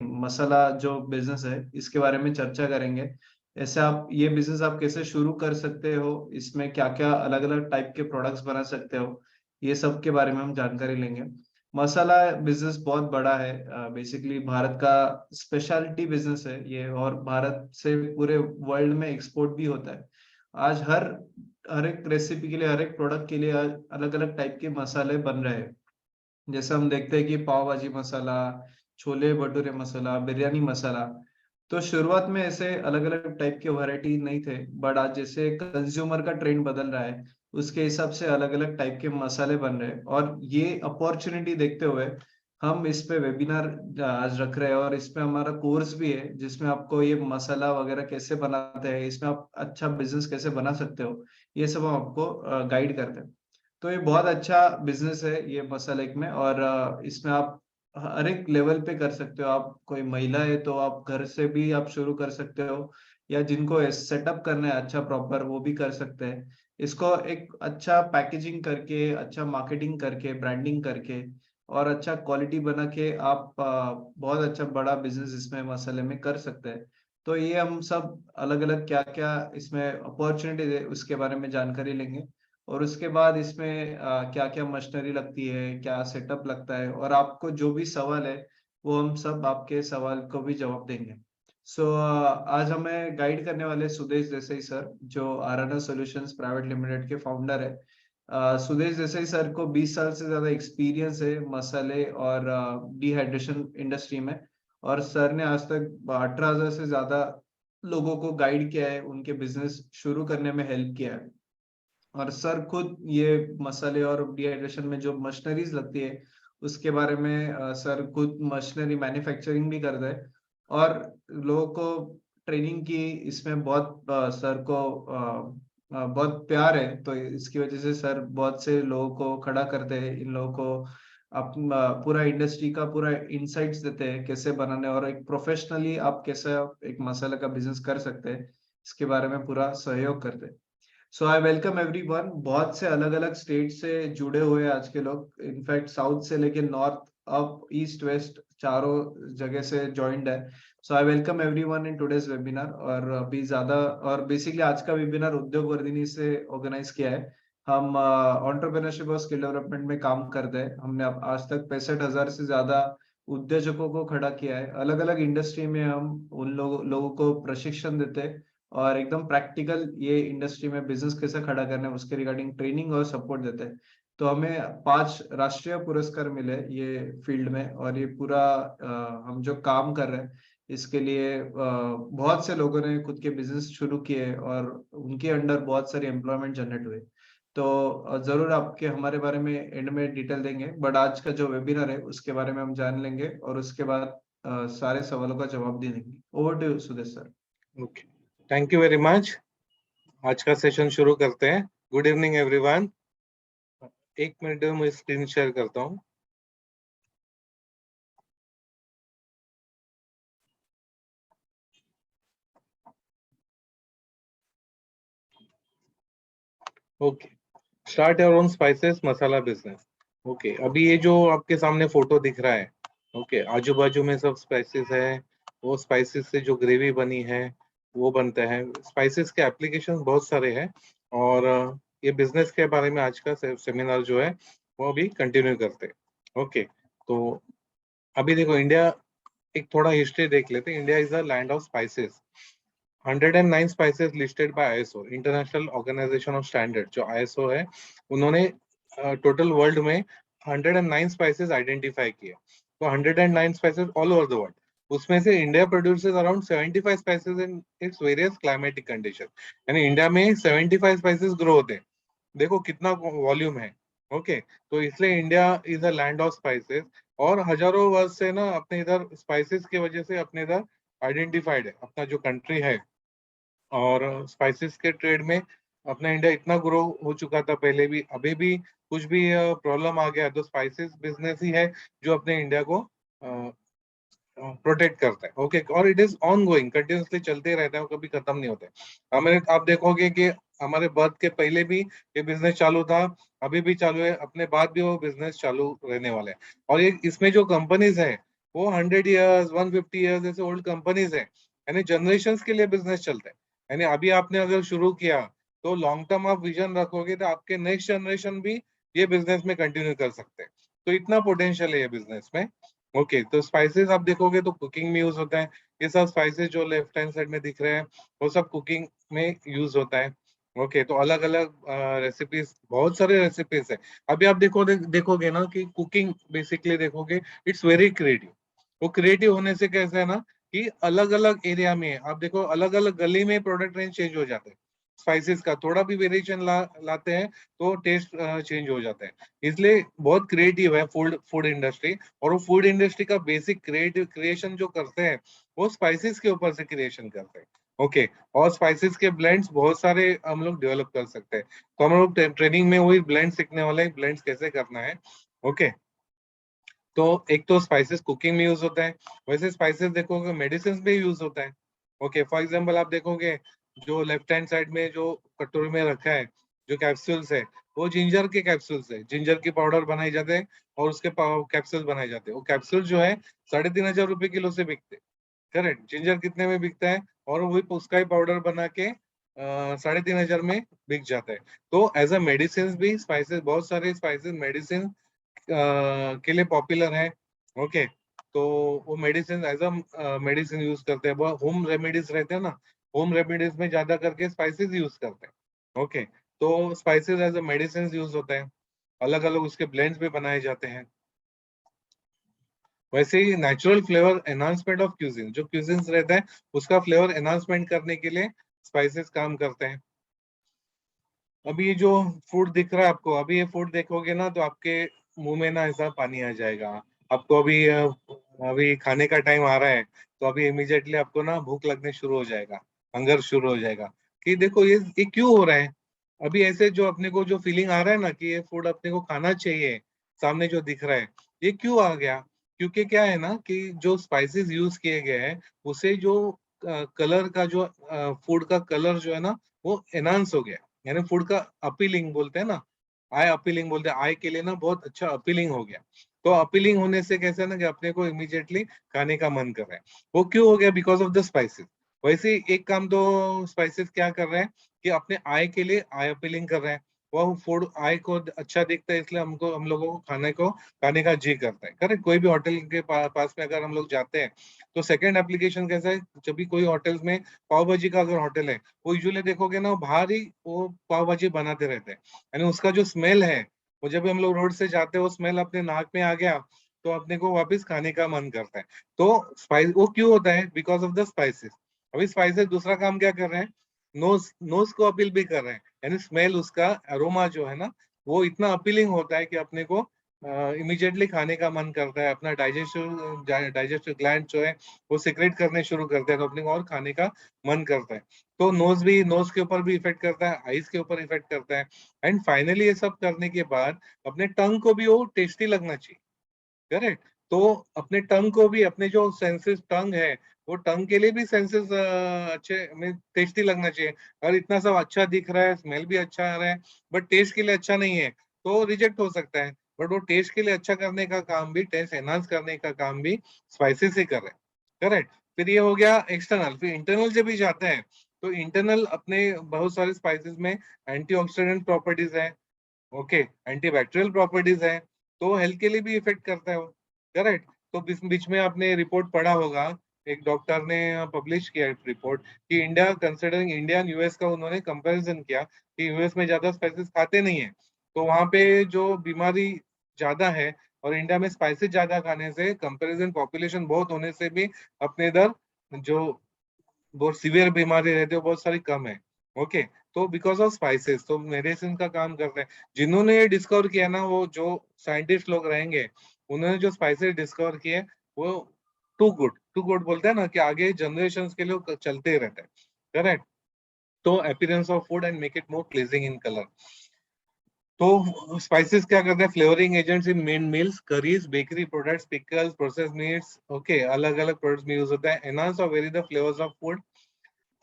मसाला जो बिजनेस है इसके बारे में चर्चा करेंगे। ऐसे आप ये बिजनेस आप कैसे शुरू कर सकते हो, इसमें क्या क्या अलग अलग टाइप के प्रोडक्ट्स बना सकते हो, ये सब के बारे में हम जानकारी लेंगे। मसाला बिजनेस बहुत बड़ा है, बेसिकली भारत का स्पेशलिटी बिजनेस है ये, और भारत से पूरे वर्ल्ड में एक्सपोर्ट भी होता है। आज हर हर एक रेसिपी के लिए, हर एक प्रोडक्ट के लिए अलग अलग टाइप के मसाले बन रहे हैं। जैसे हम देखते हैं कि पाव भाजी मसाला, छोले भटूरे मसाला, बिरयानी मसाला। तो शुरुआत में ऐसे अलग अलग टाइप के वैरायटी नहीं थे, बट आज जैसे कंज्यूमर का ट्रेंड बदल रहा है, उसके हिसाब से अलग अलग टाइप के मसाले बन रहे हैं। और ये अपॉर्चुनिटी देखते हुए हम इस पे वेबिनार आज रख रहे हैं, और इसमें हमारा कोर्स भी है जिसमें आपको ये मसाला वगैरह कैसे बनाते हैं, इसमें आप अच्छा बिजनेस कैसे बना सकते हो, ये सब हम आपको गाइड करते हैं। तो ये बहुत अच्छा बिजनेस है ये मसाले में, और इसमें आप हर एक लेवल पे कर सकते हो। आप कोई महिला है तो आप घर से भी आप शुरू कर सकते हो, या जिनको सेटअप करना है अच्छा प्रॉपर, वो भी कर सकते हैं। इसको एक अच्छा पैकेजिंग करके, अच्छा मार्केटिंग करके, ब्रांडिंग करके, और अच्छा क्वालिटी बना के आप बहुत अच्छा बड़ा बिजनेस इसमें मसाले में कर सकते हैं। तो ये हम सब अलग अलग क्या क्या इसमें अपॉर्चुनिटी है उसके बारे में जानकारी लेंगे। और उसके बाद इसमें क्या-क्या मशीनरी लगती है, क्या सेटअप लगता है, और आपको जो भी सवाल है, वो हम सब आपके सवाल को भी जवाब देंगे। आज हमें गाइड करने वाले सुदेश देसाई सर, जो आराना सॉल्यूशंस प्राइवेट लिमिटेड के फाउंडर है। सुदेश देसाई सर को 20 साल से ज्यादा एक्सपीरियंस है मसाले और डिहाइड्रेशन इंडस्ट्री में। और सर ने आज तक 18,000 से ज्यादा लोगों को गाइड किया है, उनके बिजनेस शुरू करने में हेल्प किया है। और सर खुद ये मसाले और डिहाइड्रेशन में जो मशीनरीज लगती है, उसके बारे में सर खुद मशीनरी मैन्युफैक्चरिंग भी करते हैं। और लोगों को ट्रेनिंग की इसमें बहुत सर को बहुत प्यार है, तो इसकी वजह से सर बहुत से लोगों को खड़ा करते हैं, इन लोगों को अपना पूरा इंडस्ट्री का पूरा इंसाइट्स देते हैं कैसे बनाने, और एक प्रोफेशनली आप कैसे एक मसाला का बिजनेस कर सकते हैं, इसके बारे में पूरा सहयोग करते हैं। सो आई वेलकम एवरीवन। बहुत से अलग अलग स्टेट से जुड़े हुए हैं आज के लोग, इनफैक्ट साउथ से लेके नॉर्थ, अप, ईस्ट, वेस्ट, चारों जगह से ज्वाइंड है। So I welcome everyone in today's webinar. और अभी ज्यादा, और बेसिकली आज का वेबिनार उद्योग वर्धिनी से ऑर्गेनाइज किया है। हम एंटरप्रेन्योरशिप और स्किल डेवलपमेंट में काम करते हैं। हमने अब आज तक 65,000 से ज्यादा उद्योजकों को खड़ा किया है। अलग अलग इंडस्ट्री में हम उन लोगों को प्रशिक्षण देते हैं, और एकदम प्रैक्टिकल ये इंडस्ट्री में बिजनेस कैसे खड़ा करना है उसके रिगार्डिंग ट्रेनिंग और सपोर्ट देते हैं। तो हमें 5 राष्ट्रीय पुरस्कार मिले ये फील्ड में, और ये पूरा हम जो काम कर रहे हैं इसके लिए बहुत से लोगों ने खुद के बिजनेस शुरू किए, और उनके अंडर बहुत सारी एम्प्लॉयमेंट जनरेट हुए। तो जरूर आपके हमारे बारे में एंड में डिटेल देंगे, बट आज का जो वेबिनार है उसके बारे में हम जान लेंगे, और उसके बाद सारे सवालों का जवाब दे देंगे। Over to Sudesh sir. Okay, thank you very much. आज का सेशन शुरू करते हैं। Good evening everyone. एक मिनट में मैं स्क्रीन शेयर करता हूँ। Okay, start your own spices masala business. Okay, अभी ये जो आपके सामने फोटो दिख रहा है, ओके, आजू बाजू में सब स्पाइसेस है। वो स्पाइसेस से जो ग्रेवी बनी है वो बनता है। स्पाइसेस के एप्लीकेशन बहुत सारे हैं, और ये बिजनेस के बारे में आज का सेमिनार जो है वो अभी कंटिन्यू करते हैं। ओके, तो अभी देखो, इंडिया, एक थोड़ा हिस्ट्री देख लेते हैं। India is the land of spices. 109 spices listed by ISO, International Organization of Standard, जो आईएसओ है, उन्होंने टोटल वर्ल्ड में 109 स्पाइसेस आइडेंटिफाई किए। तो 109 spices all over the world. उसमें से India produces around 75 spices in its various climatic condition. यानी India में 75 स्पाइसेस ग्रो होते हैं। देखो कितना वॉल्यूम है। ओके, तो इसलिए India is a land of spices. और हजारों वर्ष से ना अपने इधर स्पाइसेस की वजह से अपने इधर आइडेंटिफाइड है अपना जो कंट्री है। और स्पाइसेस के ट्रेड में अपना इंडिया इतना ग्रो हो चुका था पहले भी, अभी भी कुछ भी प्रॉब्लम आ गया तो स्पाइसेस बिजनेस ही है जो अपने इंडिया को प्रोटेक्ट करता है। ओके, और it is on going, continuously चलते रहता है, वो कभी खत्म नहीं होते। हमें, आप देखोगे कि हमारे बर्थ के पहले भी ये बिजनेस चालू था, अभी भी चालू है, अपने बाद भी वो बिजनेस चालू रहने वाला है। और ये इसमें जो कंपनीज है वो 100 ईयर्स 150 ईयर्स ऐसे ओल्ड कंपनीज है, यानी जनरेशंस के लिए बिजनेस चलता है। यानी अभी आपने अगर शुरू किया तो लॉन्ग टर्म आप विजन रखोगे तो आपके नेक्स्ट जनरेशन भी ये बिजनेस में कंटिन्यू कर सकते हैं। तो इतना पोटेंशियल है ये बिजनेस में। ओके, तो स्पाइसेस आप देखोगे तो कुकिंग में यूज होता है। ये सब स्पाइसेस जो लेफ्ट हैंड साइड में दिख रहे हैं वो सब कुकिंग में यूज होता है। ओके, तो अलग अलग रेसिपीज, बहुत सारे रेसिपीज है। अभी आप देखोगे ना कि कुकिंग बेसिकली देखोगे, इट्स वेरी क्रिएटिव। वो क्रिएटिव होने से कैसे है ना कि अलग अलग एरिया में आप देखो, अलग अलग गली में प्रोडक्ट रेंज चेंज हो जाते हैं। स्पाइसेस का थोड़ा भी वेरिएशन लाते हैं तो टेस्ट चेंज हो जाता है। इसलिए बहुत क्रिएटिव है फूड फूड इंडस्ट्री। और वो फूड इंडस्ट्री का बेसिक क्रिएटिव क्रिएशन जो करते हैं वो स्पाइसेस के ऊपर से क्रिएशन करते हैं। ओके, और स्पाइसेस के ब्लेंड्स बहुत सारे हम लोग डेवलप कर सकते हैं। तो हम लोग ट्रेनिंग में वही ब्लेंड सीखने वाले हैं, ब्लेंड्स कैसे करना है। ओके, तो एक तो स्पाइसेस कुकिंग में यूज होता है, वैसे स्पाइसेस देखोगे मेडिसिन में यूज होता है। ओके, फॉर एग्जांपल आप देखोगे जो लेफ्ट हैंड साइड में जो कटोरी में रखा है, जो कैप्सूल्स है, वो जिंजर के कैप्सूल्स है। जिंजर की पाउडर बनाई जाते हैं और उसके कैप्सूल बनाए जाते हैं। वो कैप्सूल जो है 3,500 रुपए किलो से बिकते हैं। करेक्ट, जिंजर कितने में बिकता है और वही उसका ही पाउडर बना के 3,500 में बिक जाता है। तो एज अ मेडिसिन भी स्पाइसेस, बहुत सारे स्पाइसेस मेडिसिन के लिए पॉपुलर है। ओके, तो वो medicine as a medicine use करते हैं। वो होम रेमेडीज रहते हैं ना, होम रेमेडीज में ज्यादा करके स्पाइसेस यूज करते हैं। ओके, तो spices as a medicine use होते हैं, अलग अलग उसके ब्लेंड्स भी बनाए जाते हैं। वैसे ही natural flavour enhancement of cuisine, जो क्यूजिन्स रहता है उसका फ्लेवर एनहांसमेंट करने के लिए स्पाइसेस काम करते हैं। अभी ये जो फूड दिख रहा है आपको, अभी ये फूड देखोगे ना तो आपके मुंह में ना ऐसा पानी आ जाएगा। आपको अभी अभी खाने का टाइम आ रहा है तो अभी इमीडिएटली आपको ना भूख लगने शुरू हो जाएगा, हंगर शुरू हो जाएगा कि देखो ये क्यों हो रहा है। अभी ऐसे जो अपने को जो फीलिंग आ रहा है ना कि ये फूड अपने को खाना चाहिए, सामने जो दिख रहा है, ये क्यों आ गया? क्योंकि क्या है ना कि जो स्पाइसेस यूज किए गए हैं उसे जो कलर का जो फूड का कलर जो है ना वो एनहांस हो गया। यानी फूड का अपीलिंग बोलते हैं ना, आई अपीलिंग बोलते हैं, आई के लिए ना बहुत अच्छा अपीलिंग हो गया। तो अपीलिंग होने से कैसे ना कि अपने को इमीडिएटली खाने का मन कर रहा है। वो क्यों हो गया? Because of the spices. वैसे ही एक काम तो स्पाइसेस क्या कर रहे हैं कि अपने आई के लिए आई अपीलिंग कर रहे हैं। वो फूड आई को अच्छा दिखता है इसलिए हमको, हम लोगों को खाने का जी करता है। करेक्ट, कोई भी होटल के पास में अगर हम लोग जाते हैं तो सेकंड एप्लीकेशन कैसा है, जब भी कोई होटल में पाव भाजी का अगर होटल है, वो यूजुअली देखोगे ना वो बाहर ही वो पाव भाजी बनाते रहते हैं। यानी उसका जो स्मेल है, वो जब भी हम लोग रोड से जाते हैं वो स्मेल अपने नाक में आ गया तो अपने को वापस खाने का मन करता है। तो स्पाइस वो क्यों होता है? Because of the spices. अभी स्पाइसेस दूसरा काम क्या कर रहे हैं, नोज नोज को अपील भी कर रहे हैं। यानी स्मेल, उसका अरोमा जो है ना वो इतना अपीलिंग होता है कि अपने को इमीडिएटली खाने का मन करता है। अपना डाइजेस्टिव ग्लैंड जो है वो सिक्रेट करने शुरू करते हैं तो अपने को और खाने का मन करता है। तो नोज के ऊपर भी इफेक्ट करता है, आईज के ऊपर इफेक्ट करता है। एंड फाइनली ये सब करने के बाद अपने टंग को भी वो टेस्टी लगना चाहिए। करेक्ट, तो अपने टंग को भी, अपने जो सेंसेस टंग है, वो टंग के लिए भी सेंसेस अच्छे में टेस्टी लगना चाहिए। और इतना सब अच्छा दिख रहा है, स्मेल भी अच्छा आ रहा है, बट टेस्ट के लिए अच्छा नहीं है तो रिजेक्ट हो सकता है। बट वो टेस्ट के लिए अच्छा करने का काम भी, टेस्ट एनहांस करने का काम भी स्पाइसेस ही कर रहे हैं। करेक्ट, फिर ये हो गया एक्सटर्नल। फिर इंटरनल जब भी जाते हैं तो इंटरनल अपने बहुत सारे स्पाइसेस में एंटीऑक्सीडेंट प्रॉपर्टीज है। ओके, एंटीबैक्टीरियल प्रॉपर्टीज है, तो हेल्थ के लिए भी इफेक्ट करता है वो। करेक्ट, तो बीच बीच में आपने रिपोर्ट पढ़ा होगा, एक डॉक्टर ने पब्लिश किया रिपोर्ट कि India, considering India and US का उन्होंने कंपैरिजन किया कि यूएस में ज्यादा स्पाइसेस खाते नहीं है, तो वहां पे जो बीमारी ज्यादा है और इंडिया में स्पाइसेस ज्यादा खाने से, कंपैरिजन पॉपुलेशन बहुत होने से भी अपने इधर जो बहुत सीवियर बीमारी रहती है वो बहुत सारी कम है। ओके, तो बिकॉज ऑफ स्पाइसेस, तो मेडिसिन का काम करते हैं। जिन्होंने ये डिस्कवर किया ना, वो जो साइंटिस्ट लोग रहेंगे, उन्होंने जो स्पाइसेस डिस्कवर किए वो टू गुड बोलते हैं ना कि आगे जनरेशन के लिए वो चलते ही रहते हैं। करेक्ट, तो appearance of food and make it more pleasing in colour. तो स्पाइसेस क्या करते हैं? Flavouring agents in main meals, curries, bakery products, pickles, processed meats. Okay, अलग अलग प्रोडक्ट्स में यूज होता है। एनहांस और vary the flavours of food.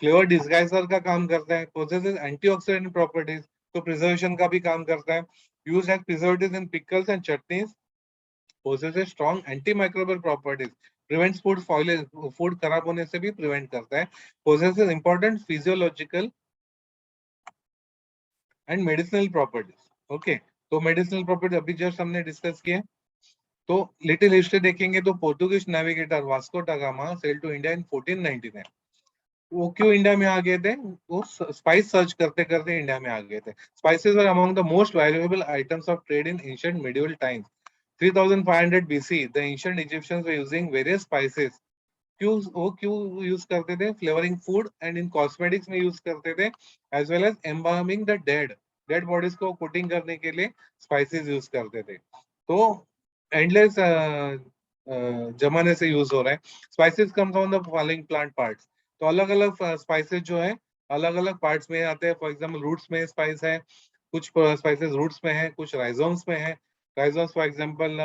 Flavour disguiser का काम करता है। पोजेसेस एंटीऑक्सीडेंट प्रॉपर्टीज, तो प्रिजर्वेशन का भी काम करता है। Use as preservative in pickles and chutneys. possesses strong antimicrobial properties, prevents food spoilage, food खराब होने से भी prevent करता है, possesses important physiological and medicinal properties. Okay, तो medicinal properties अभी just हमने discuss किए. तो लिटिल हिस्ट्री देखेंगे तो Portuguese navigator Vasco da Gama sail to India in 1499. वो क्यों इंडिया में आ गए थे? वो स्पाइस सर्च करते करते इंडिया में आ गए थे. Spices were among the most valuable items of trade in ancient medieval times. 3500 BC the ancient Egyptians were using various spices. क्यों यूज करते थे? Flavouring food and in cosmetics में यूज करते थे, as well as embalming the dead bodies को coating करने के लिए स्पाइसेस यूज करते थे. तो एंडलेस जमाने से यूज हो रहा है. Spices come from the following plant parts. तो अलग अलग स्पाइसेस जो है अलग अलग पार्ट्स में आते हैं. फॉर एग्जांपल रूट्स में स्पाइस है, कुछ स्पाइसेस रूट्स में है, कुछ राइजोम्स में है. राइजोम्स फॉर एग्जांपल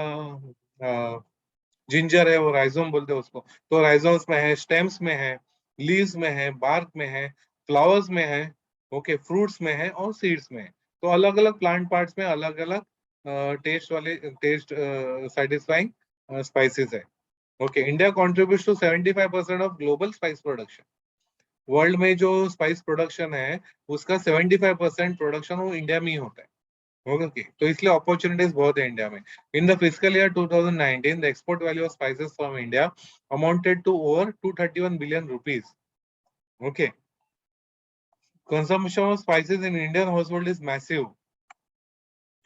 जिंजर है, वो राइजोम बोलते हैं उसको. तो राइजोम्स में है, स्टेम्स में है, लीव्स में है, बार्क में है, फ्लावर्स में है, ओके, फ्रूट्स में है और सीड्स में है. तो अलग अलग प्लांट पार्ट्स में अलग अलग टेस्ट satisfying स्पाइसेस है. Okay, India contributes to 75% of global spice production. World में जो स्पाइस प्रोडक्शन है उसका 75% प्रोडक्शन वो इंडिया में ही होता है. ओके, तो इसलिए अपॉर्चुनिटीज बहुत है इंडिया में. In the physical year 2019 the export value of spices from India amounted to over 231 billion rupees. Okay, consumption of spices in Indian household is massive.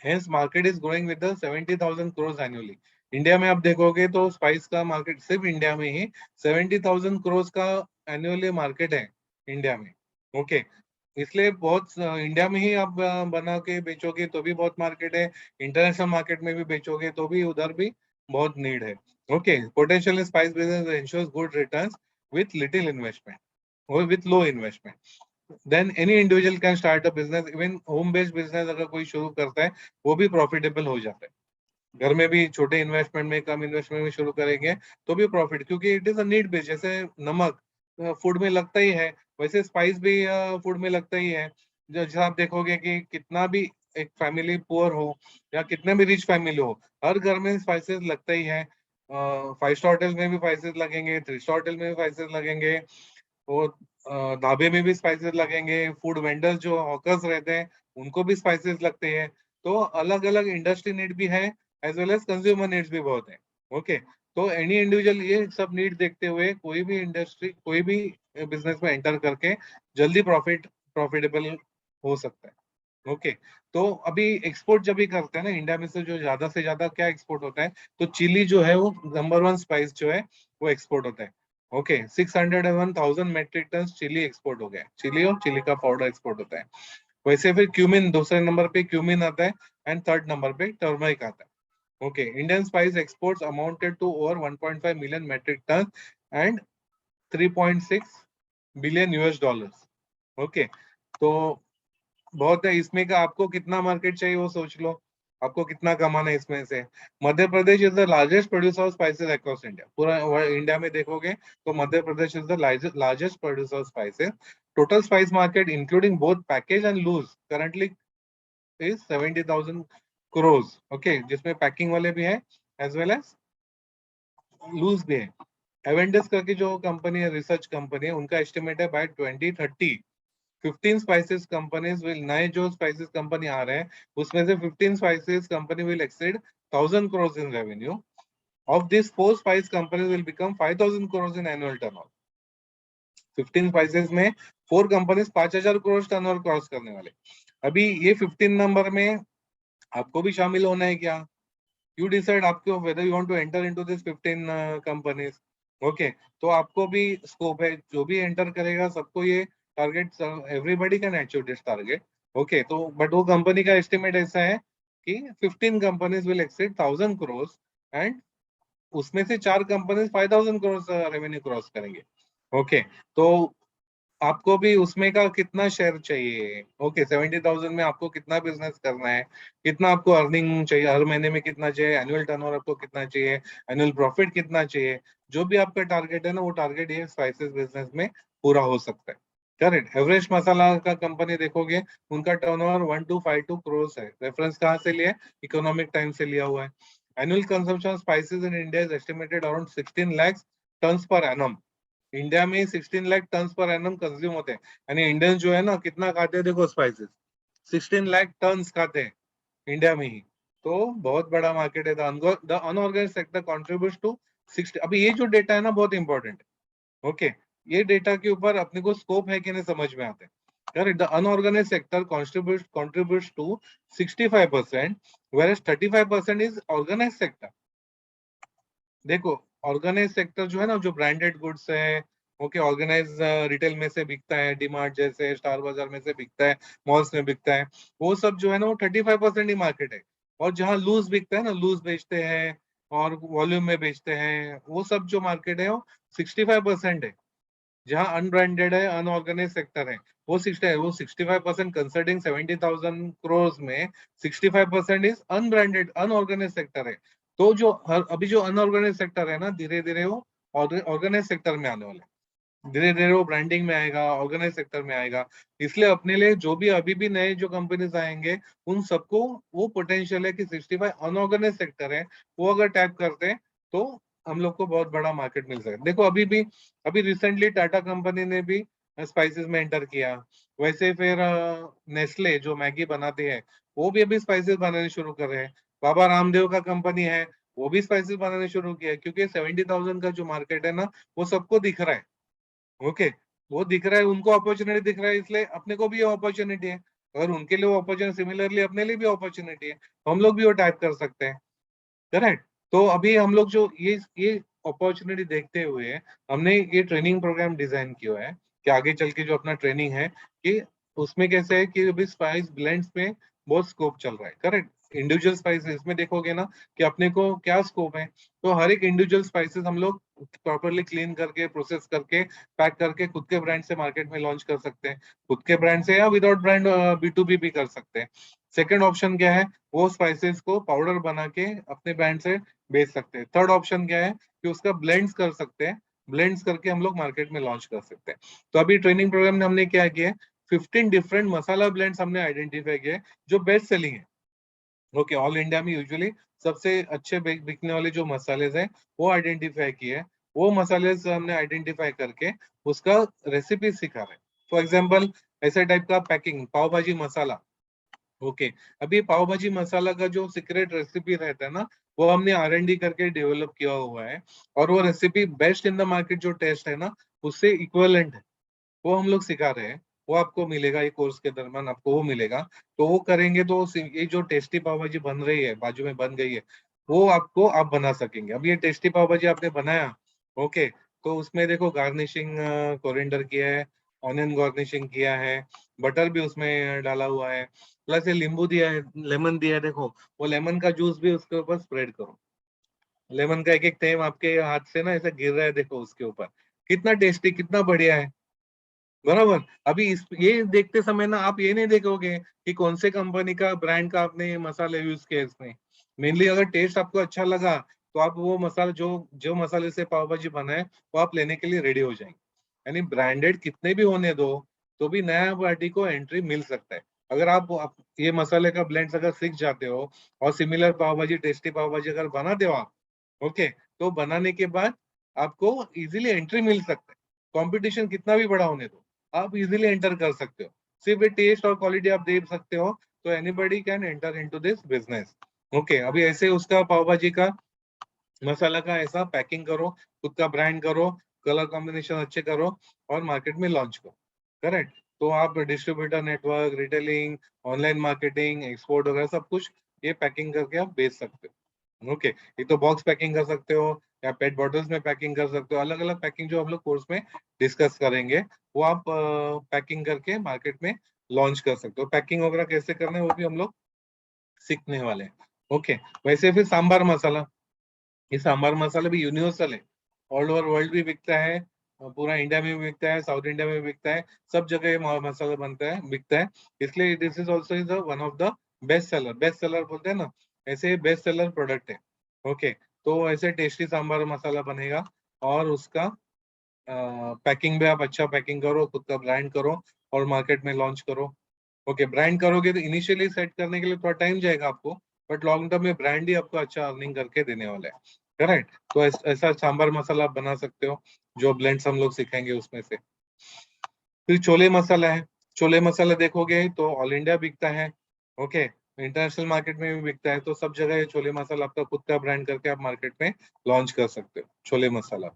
Hence, market is growing with the 70,000 crores annually. India में आप देखोगे तो spice का market सिर्फ India में ही 70,000 crores का annually market है India में. ओके, इसलिए बहुत इंडिया में ही आप बना के बेचोगे तो भी बहुत मार्केट है, इंटरनेशनल मार्केट में भी बेचोगे तो भी उधर भी बहुत नीड है. Okay, potential spice business ensures good returns with little investment और with low investment. Then any individual can start a business. Even home based business अगर कोई शुरू करता है वो भी प्रॉफिटेबल हो जाता है. घर में भी छोटे इन्वेस्टमेंट में, कम इन्वेस्टमेंट में शुरू करेंगे तो भी प्रॉफिट, क्योंकि it is a need based. जैसे नमक फूड में लगता ही है, वैसे स्पाइस भी फूड में लगता ही है. जैसे आप देखोगे कि कितना भी एक फैमिली पुअर हो या कितने भी रिच फैमिली हो, हर घर में स्पाइसेस लगता ही है. 5 स्टार होटल में भी स्पाइसेस लगेंगे, 3 स्टार होटल में भी स्पाइसेस लगेंगे, और ढाबे में भी स्पाइसेस लगेंगे. फूड वेंडर्स जो हॉकर्स रहते हैं उनको भी स्पाइसेस लगते हैं. तो अलग अलग इंडस्ट्री नीड भी है as well as consumer needs भी बहुत है. ओके, तो एनी इंडिविजुअल ये सब नीड देखते हुए कोई भी इंडस्ट्री, कोई भी बिजनेस में एंटर करके जल्दी प्रॉफिटेबल हो सकता है. ओके, तो अभी एक्सपोर्ट जब भी करते हैं ना इंडिया में से, जो ज्यादा से ज्यादा क्या एक्सपोर्ट होता है, तो चिली जो है वो नंबर 1 स्पाइस जो है वो एक्सपोर्ट होता है. Okay, 601,000 metric ton chilli export हो गया. चिली और चिली का पाउडर एक्सपोर्ट होता है. वैसे फिर क्यूमिन दूसरे नंबर पे क्यूमिन आता है, एंड थर्ड नंबर पे टर्मरिक आता है. Okay, Indian spice exports amounted to over 1.5 million metric ton and 3.6 billion US dollars. Okay, तो बहुत है. इसमें का आपको कितना मार्केट चाहिए वो सोच लो, आपको कितना कमाना है इसमें से. Madhya Pradesh is the largest producer of spices across India. पूरा इंडिया में देखोगे तो Madhya Pradesh is the largest producer of spices. Total spice market including both package and loose currently is 70,000 crores. Okay, जिसमें पैकिंग वाले भी है एज वेल एज लूज भी है. एवेंडस करके जो कंपनी है, रिसर्च कंपनी है, उनका एस्टिमेट है बाय 2030 15 स्पाइसेस कंपनीज विल, नए जो स्पाइसेस कंपनी आ रहे हैं उसमें से 15 spices company will exceed 1,000 crores in revenue. Of this 4 spice companies will become 5,000 crores in annual turnover. 15 spices में 4 कंपनीज 5,000 crores टर्नओवर क्रॉस करने वाले. अभी ये 15 नंबर में आपको भी शामिल होना है क्या? यू डिसाइड आपको whether you want to enter into this 15 companies. Okay, तो आपको भी स्कोप है. जो भी एंटर करेगा सबको ये target, everybody can achieve this target. Okay, तो बट वो कंपनी का एस्टिमेट ऐसा है कि 15 companies will exceed 1,000 crores and उसमें से 4 कंपनीज 5,000 crores रेवेन्यू क्रॉस करेंगे. ओके, तो आपको भी उसमें का कितना शेयर चाहिए? ओके, 70,000 में आपको कितना बिजनेस करना है, कितना आपको अर्निंग चाहिए, हर महीने में कितना चाहिए, एनुअल टर्नओवर आपको कितना चाहिए, एनुअल प्रॉफिट कितना चाहिए. जो भी आपका टारगेट है ना, वो टारगेट ये स्पाइसेस बिजनेस में पूरा हो सकता है. करेक्ट. एवरेज मसाला का कंपनी देखोगे उनका टर्नओवर 1,252 crores है. रेफरेंस कहाँ से लिया है? इकोनॉमिक टाइम से लिया हुआ है. Annual consumption of spices in India is estimated around 16 lakhs tons per annum. India में 16 lakh tons per annum consume होते हैं, यानी इंडियन जो है ना कितना खाते हैं देखो स्पाइसेस, 16 लाख टन्स खाते हैं इंडिया में ही, तो बहुत बड़ा मार्केट है। The unorganised sector contributes to 60। अभी ये जो डेटा है ना बहुत इंपॉर्टेंट है, ओके, ये डेटा के ऊपर अपने को स्कोप है कि नहीं समझ में आते हैं। Correct. The unorganized sector contributes to 65%, whereas 35% is organized sector. देखो ऑर्गेनाइज सेक्टर जो है ना, जो ब्रांडेड गुड्स है, ओके, ऑर्गेनाइज रिटेल में से बिकता है, डीमार्ट जैसे स्टार बाजार में से बिकता है, मॉल्स में बिकता है, वो सब जो है ना वो 35% ही मार्केट है। और जहाँ लूज बिकता है ना, लूज बेचते हैं और वॉल्यूम में बेचते हैं, वो सब जो मार्केट है वो 65% है। जहाँ अनब्रांडेड है, अनऑर्गेनाइज सेक्टर है, वो 65% कंसिडरिंग 70,000 crores में 65% इज अनब्रांडेड अनऑर्गेनाइज सेक्टर है। तो जो अभी जो अनऑर्गेनाइज सेक्टर है ना, धीरे धीरे वो ऑर्गेनाइज सेक्टर में आने वाला है, धीरे धीरे वो ब्रांडिंग में आएगा, ऑर्गेनाइज सेक्टर में आएगा। इसलिए अपने लिए जो भी अभी भी नए जो कंपनीज आएंगे, उन सबको वो पोटेंशियल है कि 65 अनऑर्गेनाइज सेक्टर है, वो अगर टैप करते हैं तो हम लोग को बहुत बड़ा मार्केट मिल सकता है। देखो अभी रिसेंटली टाटा कंपनी ने भी स्पाइसेस में एंटर किया, वैसे फिर नेस्ले जो मैगी बनाती है वो भी अभी स्पाइसेस बनाने शुरू कर रहे हैं। बाबा रामदेव का कंपनी है, वो भी स्पाइसेस बनाने शुरू किया, क्योंकि 70,000 का जो मार्केट है ना, वो सबको दिख रहा है, ओके, वो दिख रहा है, उनको अपॉर्चुनिटी दिख रहा है, इसलिए अपने को भी ये अपॉर्चुनिटी है। अगर उनके लिए वो अपॉर्चुनिटी, सिमिलरली अपने लिए भी अपॉर्चुनिटी है, तो हम लोग भी वो टाइप कर सकते हैं। करेक्ट। तो अभी हम लोग जो ये अपॉर्चुनिटी देखते हुए हमने ये ट्रेनिंग प्रोग्राम डिजाइन किया है कि आगे चल के जो अपना ट्रेनिंग है कि उसमें कैसे है कि अभी स्पाइस ब्लेंड्स में बहुत स्कोप चल रहा है। करेक्ट। इंडिविजुअल स्पाइसेस में देखोगे ना कि अपने को क्या स्कोप है, तो हर एक इंडिविजुअल स्पाइसेस हम लोग प्रॉपरली क्लीन करके, प्रोसेस करके, पैक करके खुद के ब्रांड से मार्केट में लॉन्च कर सकते हैं, खुद के ब्रांड से या विदाउट ब्रांड B2B भी कर सकते हैं। सेकेंड ऑप्शन क्या है, वो स्पाइसेस को पाउडर बना के अपने ब्रांड से बेच सकते हैं। थर्ड ऑप्शन क्या है कि उसका ब्लेंड्स कर सकते हैं, ब्लेंड्स करके हम लोग मार्केट में लॉन्च कर सकते हैं। तो अभी ट्रेनिंग प्रोग्राम में हमने क्या किया है, 15 डिफरेंट मसाला ब्लेंड्स हमने आइडेंटिफाई किए जो बेस्ट सेलिंग है। ओके, ऑल इंडिया में यूजुअली सबसे अच्छे बिकने वाले जो मसाले हैं वो आइडेंटिफाई किए हैं। वो मसाले हमने आइडेंटिफाई करके उसका रेसिपी सिखा रहे हैं। फॉर एग्जाम्पल ऐसे टाइप का पैकिंग, पाव भाजी मसाला, ओके, अभी पाव भाजी मसाला का जो सीक्रेट रेसिपी रहता है ना, वो हमने R&D करके डेवलप किया हुआ है, और वो recipe best in the market जो टेस्ट है ना, उससे इक्वलेंट है, वो हम लोग सिखा रहे हैं। वो आपको मिलेगा, ये कोर्स के दरम्यान आपको वो मिलेगा। तो वो करेंगे तो ये जो टेस्टी पाव भाजी बन रही है, बाजू में बन गई है, वो आपको आप बना सकेंगे। अब ये टेस्टी पाव भाजी आपने बनाया, ओके, तो उसमें देखो गार्निशिंग कोरिएंडर किया है, ऑनियन गार्निशिंग किया है, बटर भी उसमें डाला हुआ है, प्लस ये नींबू दिया है, लेमन दिया है, देखो वो लेमन का जूस भी उसके ऊपर स्प्रेड करो, लेमन का एक एक टेम आपके हाथ से ना ऐसा गिर रहा है, देखो उसके ऊपर, कितना टेस्टी, कितना बढ़िया है, बराबर। अभी ये देखते समय ना आप ये नहीं देखोगे कि कौन से कंपनी का ब्रांड का आपने ये मसाले यूज किया इसमें। मेनली अगर टेस्ट आपको अच्छा लगा तो आप वो मसाला जो जो मसाले से पाव भाजी बनाए वो आप लेने के लिए रेडी हो जाएंगे। यानी ब्रांडेड कितने भी होने दो, तो भी नया पार्टी को एंट्री मिल सकता है। अगर आप ये मसाले का ब्लेंड्स अगर सीख जाते हो और सिमिलर पाव भाजी, टेस्टी पाव भाजी अगर बनाते हो आप, ओके, तो बनाने के बाद आपको इजीली एंट्री मिल सकता है। कंपटीशन कितना भी बड़ा होने दो, आप इजीली एंटर कर सकते हो। सिर्फ ये टेस्ट और क्वालिटी आप दे सकते हो, तो anybody can enter into this business. Okay, अभी ऐसे उसका पाव भाजी का मसाला का ऐसा पैकिंग करो, खुद का ब्रांड करो, कलर कॉम्बिनेशन अच्छे करो और मार्केट में लॉन्च करो। करेक्ट। तो आप distributor network, retailing, online marketing, export वगैरह सब कुछ ये पैकिंग करके आप बेच सकते हो। ओके, एक तो बॉक्स पैकिंग कर सकते हो या पेट बॉटल्स में पैकिंग कर सकते हो, अलग अलग पैकिंग जो हम लोग कोर्स में डिस्कस करेंगे, वो आप पैकिंग करके मार्केट में लॉन्च कर सकते हो। पैकिंग वगैरह कैसे करना है वो भी हम लोग सीखने वाले हैं। ओके, वैसे फिर सांबार मसाला, ये सांबार मसाला भी यूनिवर्सल है, ऑल ओवर वर्ल्ड भी बिकता है, पूरा इंडिया में भी बिकता है, साउथ इंडिया में भी बिकता है, सब जगह ये मसाला बनता है, बिकता है। इसलिए this is also is one of the best seller बोलते हैं ना, ऐसे बेस्ट सेलर प्रोडक्ट है। ओके, तो ऐसे टेस्टी सांबार मसाला बनेगा, और उसका पैकिंग भी आप अच्छा पैकिंग करो, खुद का ब्रांड करो और मार्केट में लॉन्च करो। ओके, ब्रांड करोगे तो इनिशियली सेट करने के लिए थोड़ा टाइम जाएगा आपको, बट लॉन्ग टर्म में ब्रांड ही आपको अच्छा अर्निंग करके देने वाला है, करेक्ट। तो ऐसा सांबर मसाला आप बना सकते हो, जो ब्लेंड्स हम लोग सिखाएंगे उसमें से। फिर छोले मसाला है। छोले मसाला देखोगे तो ऑल इंडिया बिकता है, ओके, इंटरनेशनल मार्केट में भी बिकता है। तो सब जगह ये छोले मसाला आपका खुद का ब्रांड करके आप मार्केट में लॉन्च कर सकते हो, छोले मसाला,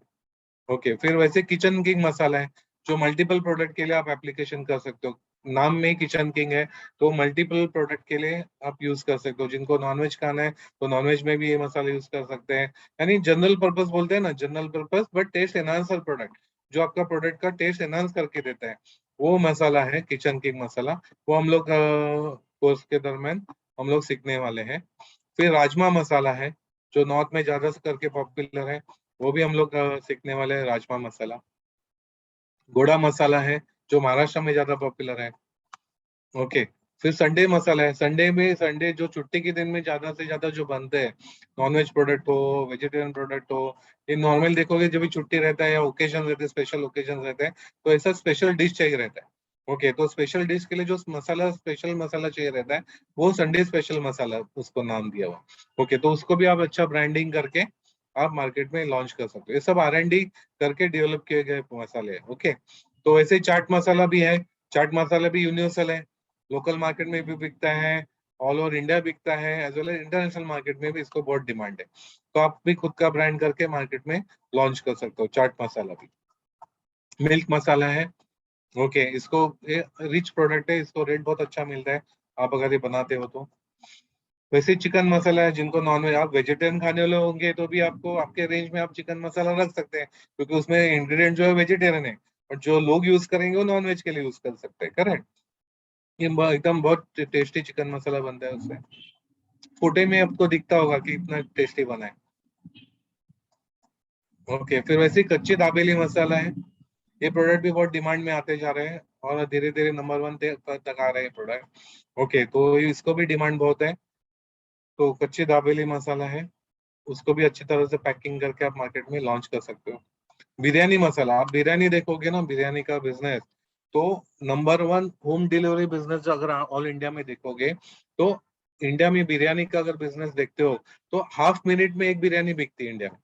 ओके। फिर वैसे किचन किंग मसाला है, जो मल्टीपल प्रोडक्ट के लिए आप एप्लीकेशन कर सकते हो। नाम में किचन किंग है, तो मल्टीपल प्रोडक्ट के लिए आप यूज कर सकते हो। जिनको नॉनवेज खाना है तो नॉनवेज में भी ये मसाला यूज कर सकते हैं। यानी जनरल पर्पस बोलते हैं ना, general purpose but taste enhancer product, जो आपका प्रोडक्ट का टेस्ट एनहांस करके देता है, वो मसाला है किचन किंग मसाला। वो हम लोग कोर्स के दरमियान हम लोग सीखने वाले हैं। फिर राजमा मसाला है, जो नॉर्थ में ज्यादा करके पॉपुलर है, वो भी हम लोग सीखने वाले हैं, राजमा मसाला। गोड़ा मसाला है, जो महाराष्ट्र में ज्यादा पॉपुलर है, ओके। फिर संडे मसाला है। संडे में, संडे जो छुट्टी के दिन में ज्यादा से ज्यादा जो बनते हैं, नॉनवेज प्रोडक्ट हो, वेजिटेरियन प्रोडक्ट हो, ये नॉर्मल देखोगे जब भी छुट्टी रहता है या ओकेजन रहते हैं, स्पेशल ओकेजन रहते हैं, तो ऐसा स्पेशल डिश चाहिए रहता है, ओके। तो स्पेशल डिश के लिए जो मसाला, स्पेशल मसाला चाहिए रहता है, वो संडे स्पेशल मसाला उसको नाम दिया हुआ, ओके। तो उसको भी आप अच्छा ब्रांडिंग करके आप मार्केट में लॉन्च कर सकते हो। ये सब R&D करके डेवलप किए गए मसाले हैं, ओके। तो वैसे ही चाट मसाला भी है। चाट मसाला भी यूनिवर्सल है, लोकल मार्केट में भी बिकता है, ऑल ओवर इंडिया बिकता है, as well as international market में भी इसको बहुत डिमांड है। तो आप भी खुद का ब्रांड करके मार्केट में लॉन्च कर सकते हो चाट मसाला भी। मिल्क मसाला है, ओके। इसको रिच प्रोडक्ट है, इसको रेट बहुत अच्छा मिलता है आप अगर ये बनाते हो तो। वैसे चिकन मसाला है, जिनको नॉन वेज, आप वेजिटेरियन खाने वाले होंगे तो भी आपको आपके रेंज में आप चिकन मसाला रख सकते हैं, क्योंकि उसमें इंग्रेडिएंट जो है वेजिटेरियन है, और जो लोग यूज करेंगे वो नॉन वेज के लिए यूज कर सकते हैं, करेक्ट। ये एकदम बहुत टेस्टी चिकन मसाला बनता है उससे। फोटो में आपको दिखता होगा कि इतना टेस्टी बना है, ओके। फिर वैसे ही कच्चे दाबेली मसाला है। ये प्रोडक्ट भी बहुत डिमांड में आते जा रहे हैं, और धीरे धीरे नंबर 1 तक आ रहे हैं प्रोडक्ट, ओके। तो इसको भी डिमांड बहुत है। तो कच्चे दाबेली मसाला है, उसको भी अच्छी तरह से पैकिंग करके आप मार्केट में लॉन्च कर सकते हो। बिरयानी मसाला, आप बिरयानी देखोगे ना, बिरयानी का बिजनेस तो नंबर 1 होम डिलीवरी बिजनेस, जो अगर ऑल इंडिया में देखोगे तो इंडिया में बिरयानी का अगर बिजनेस देखते हो तो हाफ मिनट में एक बिरयानी बिकती है इंडिया में।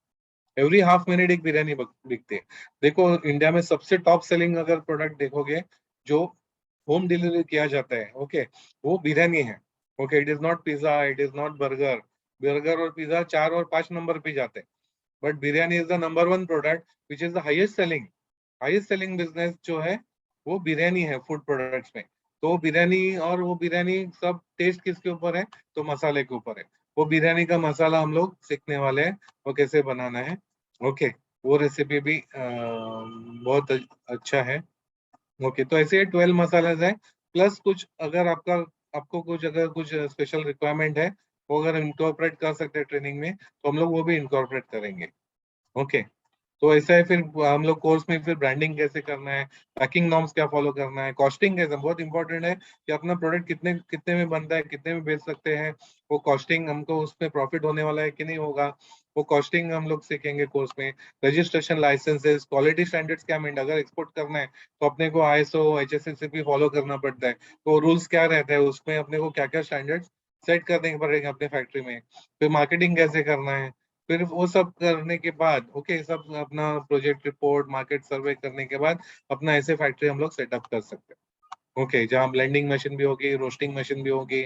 एवरी हाफ मिनट एक बिरयानी बिकती है। देखो इंडिया में सबसे टॉप सेलिंग अगर प्रोडक्ट देखोगे जो होम डिलीवरी किया जाता है, ओके, वो बिरयानी है, okay. It is not pizza, it is not burger. Burger और पिज्जा 4 और 5 नंबर पे जाते हैं, but biryani is the number 1 product which is the highest selling business जो है, वो बिरयानी है फूड प्रोडक्ट्स में। तो बिरयानी, और वो बिरयानी सब टेस्ट किसके ऊपर है, तो मसाले के ऊपर है। वो बिरयानी का मसाला हम लोग सीखने वाले हैं, वो कैसे बनाना है, ओके। वो रेसिपी भी बहुत अच्छा है, ओके। तो ऐसे 12 मसालाज है, प्लस कुछ अगर आपको कुछ अगर कुछ स्पेशल रिक्वायरमेंट है, वो अगर इनकॉर्पोरेट कर सकते हैं ट्रेनिंग में, तो हम लोग वो भी इनकॉर्पोरेट करेंगे, ओके। तो ऐसा है। फिर हम लोग कोर्स में फिर ब्रांडिंग कैसे करना है, पैकिंग नॉर्म्स क्या फॉलो करना है, कॉस्टिंग कैसे, बहुत इंपॉर्टेंट है कि अपना प्रोडक्ट कितने कितने में बनता है, कितने में बेच सकते हैं, वो कॉस्टिंग, हमको उसमें प्रॉफिट होने वाला है कि नहीं होगा, वो कॉस्टिंग हम लोग सीखेंगे कोर्स में। रजिस्ट्रेशन, लाइसेंसेस, क्वालिटी स्टैंडर्ड्स क्या मीन, अगर एक्सपोर्ट करना है तो अपने को ISO HACCP फॉलो करना पड़ता है, तो रूल्स क्या रहता है उसमें, अपने को क्या क्या स्टैंडर्ड सेट करने पड़ेंगे अपने फैक्ट्री में। फिर मार्केटिंग कैसे करना है, फिर वो सब करने के बाद, ओके, सब अपना प्रोजेक्ट रिपोर्ट, मार्केट सर्वे करने के बाद अपना ऐसे फैक्ट्री हम लोग सेटअप कर सकते हैं, ओके। जहाँ ब्लेंडिंग मशीन भी होगी, रोस्टिंग मशीन भी होगी,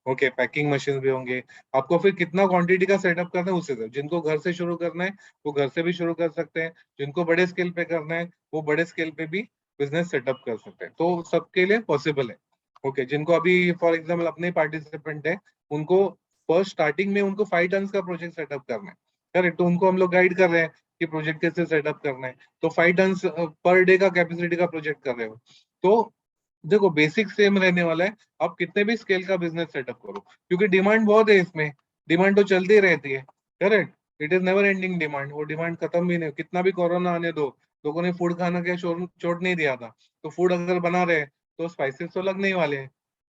ओके, पैकिंग मशीन भी होंगे। आपको फिर कितना क्वांटिटी का सेटअप करना है उससे, जिनको घर से शुरू करना है वो घर से भी शुरू कर सकते हैं, जिनको बड़े स्केल पे करना है वो बड़े स्केल पे भी बिजनेस सेटअप कर सकते हैं। तो सबके लिए पॉसिबल है, ओके। जिनको अभी फॉर एग्जाम्पल अपने पार्टिसिपेंट है, उनको फर्स्ट स्टार्टिंग में उनको 5 टन का प्रोजेक्ट सेटअप करना है, करेक्ट। तो उनको हम लोग गाइड कर रहे हैं कि प्रोजेक्ट कैसे सेटअप करना है। तो 5 टन पर डे का कैपेसिटी का प्रोजेक्ट कर रहे हो, तो देखो बेसिक सेम रहने वाला है। आप कितने भी स्केल का बिजनेस सेटअप करो, क्योंकि डिमांड बहुत है इसमें, डिमांड तो चलती रहती है, correct. It is never ending demand, वो डिमांड खत्म भी नहीं, कितना भी कोरोना आने दो, लोगों ने फूड खाना के छोड़ नहीं दिया था। तो फूड अगर बना रहे हैं तो स्पाइसेस तो लगने ही वाले हैं,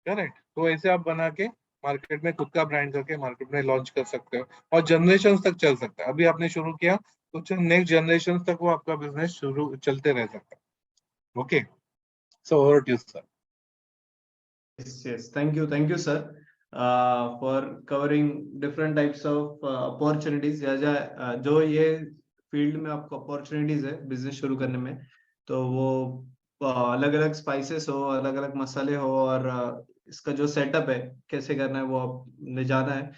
करेक्ट। तो ऐसे आप बना के मार्केट में खुद का ब्रांड करके मार्केट में लॉन्च कर सकते हो, और जनरेशन तक चल सकता है। अभी आपने शुरू किया तो नेक्स्ट जनरेशन तक वो आपका बिजनेस शुरू चलते रह सकता है, okay. So over to you sir. Yes yes, thank you sir. For covering different types of opportunities, या जो ये फील्ड में आपको अपॉर्चुनिटीज है बिजनेस शुरू करने में, तो वो अलग अलग स्पाइसेस हो, अलग अलग मसाले हो, और इसका जो सेटअप है कैसे करना है वो आपने जाना है।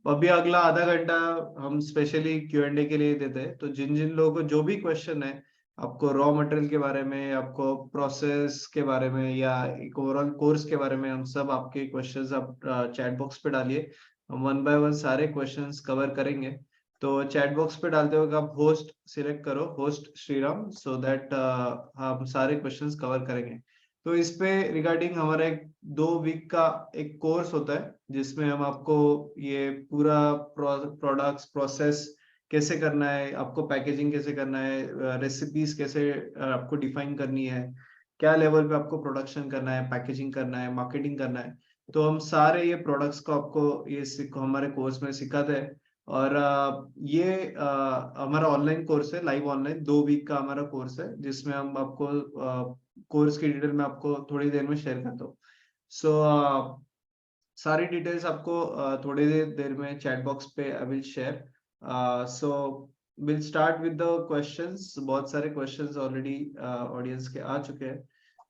अभी अगला आधा घंटा हम स्पेशली Q&A के लिए देते हैं, तो जिन जिन लोगों को जो भी क्वेश्चन है, आपको रॉ मटेरियल के बारे में, आपको प्रोसेस के बारे में, या एक ओवरऑल कोर्स के बारे में, हम सब आपके क्वेश्चंस आप चैट बॉक्स पे डालिए, हम वन बाय वन सारे क्वेश्चंस कवर करेंगे। तो चैट बॉक्स पे डालते वक्त आप होस्ट सिलेक्ट करो, होस्ट श्रीराम, सो दैट हम सारे क्वेश्चंस कवर करेंगे। तो इस पे रिगार्डिंग हमारा एक 2 वीक का एक कोर्स होता है, जिसमें हम आपको ये पूरा प्रोडक्ट्स प्रोसेस कैसे करना है, आपको पैकेजिंग कैसे करना है, रेसिपीज कैसे आपको डिफाइन करनी है, क्या लेवल पे आपको प्रोडक्शन करना है, पैकेजिंग करना है, मार्केटिंग करना है, तो हम सारे ये प्रोडक्ट्स को आपको ये हमारे कोर्स में सिखाते हैं। और ये हमारा ऑनलाइन कोर्स है, लाइव ऑनलाइन 2 वीक का हमारा कोर्स है, जिसमें हम आपको कोर्स की डिटेल में आपको थोड़ी देर में शेयर करता हूँ। सो सारी डिटेल्स आपको थोड़ी देर में चैट बॉक्स पे I will share. So will start with the questions. बहुत सारे क्वेश्चंस ऑलरेडी ऑडियंस के आ चुके हैं,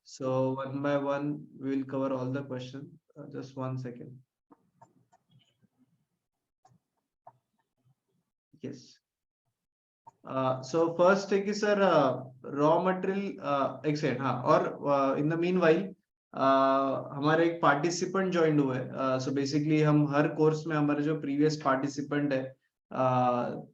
so one by one will cover all the question. Just 1 second. Yes. So first है कि सर रॉ मटेरियल एक second, हाँ, और इन द मीन वाइल हमारे एक पार्टिसिपेंट ज्वाइन हुए। सो बेसिकली हम हर कोर्स में हमारे जो प्रीवियस पार्टिसिपेंट है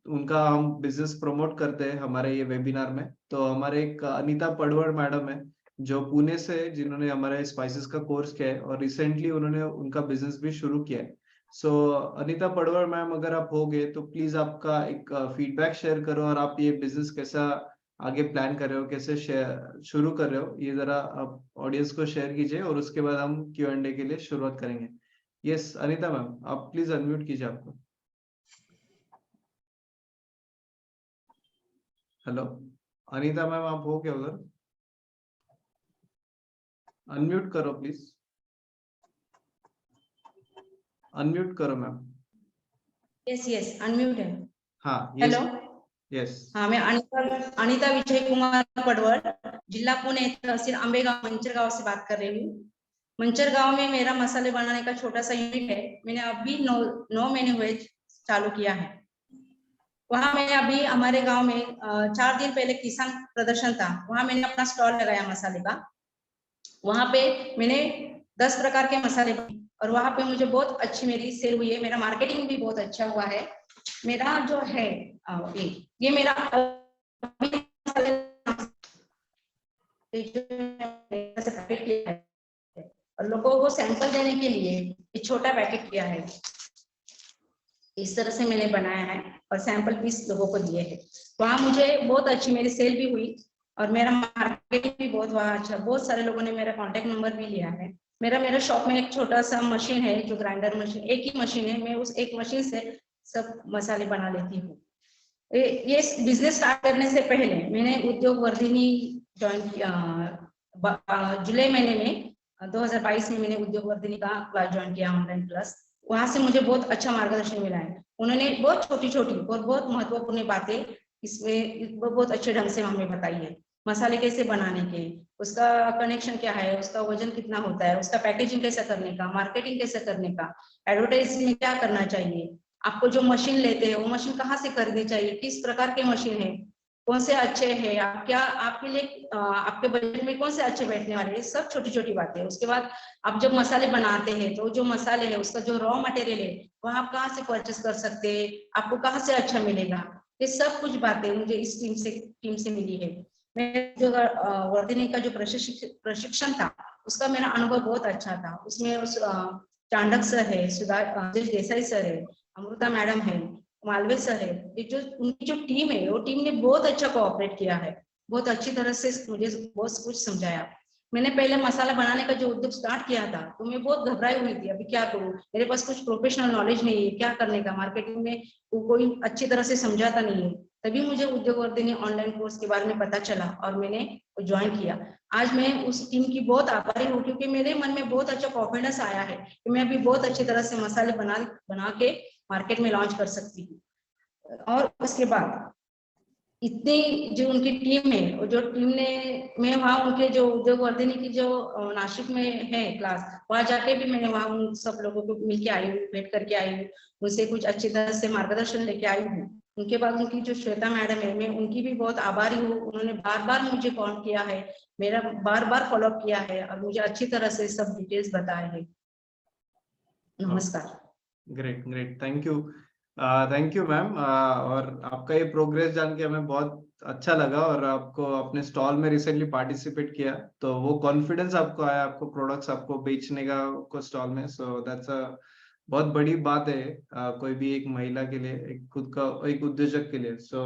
उनका हम बिजनेस प्रमोट करते हैं हमारे ये वेबिनार में। तो हमारे एक अनीता पडवड़ मैडम है जो पुणे से है, जिन्होंने हमारे स्पाइसेस का कोर्स किया है, और रिसेंटली उन्होंने उनका बिजनेस भी शुरू किया है। सो अनीता पडवल मैम, अगर आप होगे तो प्लीज आपका एक फीडबैक शेयर करो, और आप ये बिजनेस कैसा आगे प्लान कर रहे हो, कैसे शुरू कर रहे हो, ये जरा आप ऑडियंस को शेयर कीजिए, और उसके बाद हम Q&A के लिए शुरुआत करेंगे। यस अनीता मैम, आप प्लीज अनम्यूट कीजिए आपको। हेलो अनीता मैम, आप हो क्या उधर? अनम्यूट करो प्लीज, अनम्यूट करो मैम। यस यस अनम्यूट है। हाँ हेलो, यस। हाँ, मैं अनिता विजय कुमार पडवळ, जिला पुणे, तहसील आंबेगाव, मंचरगांव से बात कर रही हूँ। मंचरगांव में मेरा मसाले बनाने का छोटा सा यूनिट है। मैंने अभी 9 महीने हुए चालू किया है। वहाँ मैंने अभी हमारे गांव में 4 दिन पहले किसान प्रदर्शन था, वहाँ मैंने अपना स्टॉल लगाया मसाले का। वहाँ पे मैंने 10 प्रकार के मसाले बनाए, और वहाँ पे मुझे बहुत अच्छी मेरी सेल हुई है। मेरा मार्केटिंग भी बहुत अच्छा हुआ है। मेरा जो है ये मेरा पैकेट किया है, और लोगों को सैंपल देने के लिए ये छोटा पैकेट किया है। इस तरह से मैंने बनाया है और सैंपल पीस लोगों को दिए हैं। वहाँ मुझे बहुत अच्छी मेरी सेल भी हुई, और मेरा मार्केटिंग भी बहुत वहाँ अच्छा। बहुत सारे लोगों ने मेरा कांटेक्ट नंबर भी लिया है। मेरा शॉप में एक छोटा सा मशीन है, जो ग्राइंडर मशीन, एक ही मशीन है। मैं उस एक मशीन से सब मसाले बना लेती हूँ। ये बिजनेस स्टार्ट करने से पहले मैंने उद्योग वर्धिनी ज्वाइन किया। जुलाई महीने में 2022 में मैंने उद्योग वर्धिनी का क्लास ज्वाइन किया, ऑनलाइन क्लास। वहां से मुझे बहुत अच्छा मार्गदर्शन मिला है। उन्होंने बहुत छोटी छोटी और बहुत महत्वपूर्ण बातें इसमें बहुत अच्छे ढंग से हमें बताई है। मसाले कैसे बनाने के, उसका कनेक्शन क्या है, उसका वजन कितना होता है, उसका पैकेजिंग कैसे करने का, मार्केटिंग कैसे करने का, एडवर्टाइजिंग में क्या करना चाहिए, आपको जो मशीन लेते हैं वो मशीन कहाँ से खरीदनी चाहिए, किस प्रकार के मशीन है, कौन से अच्छे हैं, आप क्या आपके लिए आपके बजट में कौन से अच्छे बैठने वाले हैं, सब छोटी छोटी बातें हैं। उसके बाद आप जब मसाले बनाते हैं तो जो मसाले है उसका जो रॉ मटेरियल है वो आप कहाँ से परचेस कर सकते हैं, आपको कहाँ से अच्छा मिलेगा, ये सब कुछ बातें मुझे इस टीम से मिली है। मैं जो वर्धिनी का जो प्रशिक्षण था उसका मेरा अनुभव बहुत अच्छा था। उसमें उस चांडक सर है, सुधार देसाई सर है, अमृता मैडम है, मालवे सर है, ये जो उनकी जो टीम है वो टीम ने बहुत अच्छा कोऑपरेट किया है। बहुत अच्छी तरह से मुझे बहुत कुछ समझाया। मैंने पहले मसाला बनाने का जो उद्योग स्टार्ट किया था तो मैं बहुत घबराई हुई थी, अभी क्या करूं, मेरे पास कुछ प्रोफेशनल नॉलेज नहीं है, क्या करने का, मार्केटिंग में वो कोई अच्छी तरह से समझाता नहीं है। तभी मुझे उद्योगवर्धिनी ऑनलाइन कोर्स के बारे में पता चला और मैंने ज्वाइन किया। आज मैं उस टीम की बहुत आभारी हूँ, क्योंकि मेरे मन में बहुत अच्छा कॉन्फिडेंस आया है कि मैं अभी बहुत अच्छी तरह से मसाले बना के मार्केट में लॉन्च कर सकती हूँ। और उसके बाद इतनी जो उनकी टीम है, और जो टीम ने, मैं वहाँ उनके जो उद्योगवर्धिनी की जो नासिक में है क्लास, वहाँ जाके भी मैंने वहाँ उन सब लोगों को मिलके आई हूँ, भेंट करके आई हूँ, उनसे कुछ अच्छी तरह से मार्गदर्शन लेके आई हूँ। उनके बाद उनकी जो श्वेता मैडम है, मैं उनकी भी बहुत आभारी हूँ। उन्होंने बार बार मुझे कॉल किया है, मेरा बार बार फॉलोअप किया है और मुझे अच्छी तरह से सब डिटेल्स बताए हैं। नमस्कार। Great great, thank you ma'am. और आपका ये प्रोग्रेस जान के हमें बहुत अच्छा लगा, और आपको अपने स्टॉल में रिसेंटली पार्टिसिपेट किया तो वो कॉन्फिडेंस आपको आया, आपको प्रोडक्ट्स आपको बेचने का को स्टॉल में। सो दैट्स अ बहुत बड़ी बात है कोई भी एक महिला के लिए, एक खुद का एक उद्योजक के लिए। सो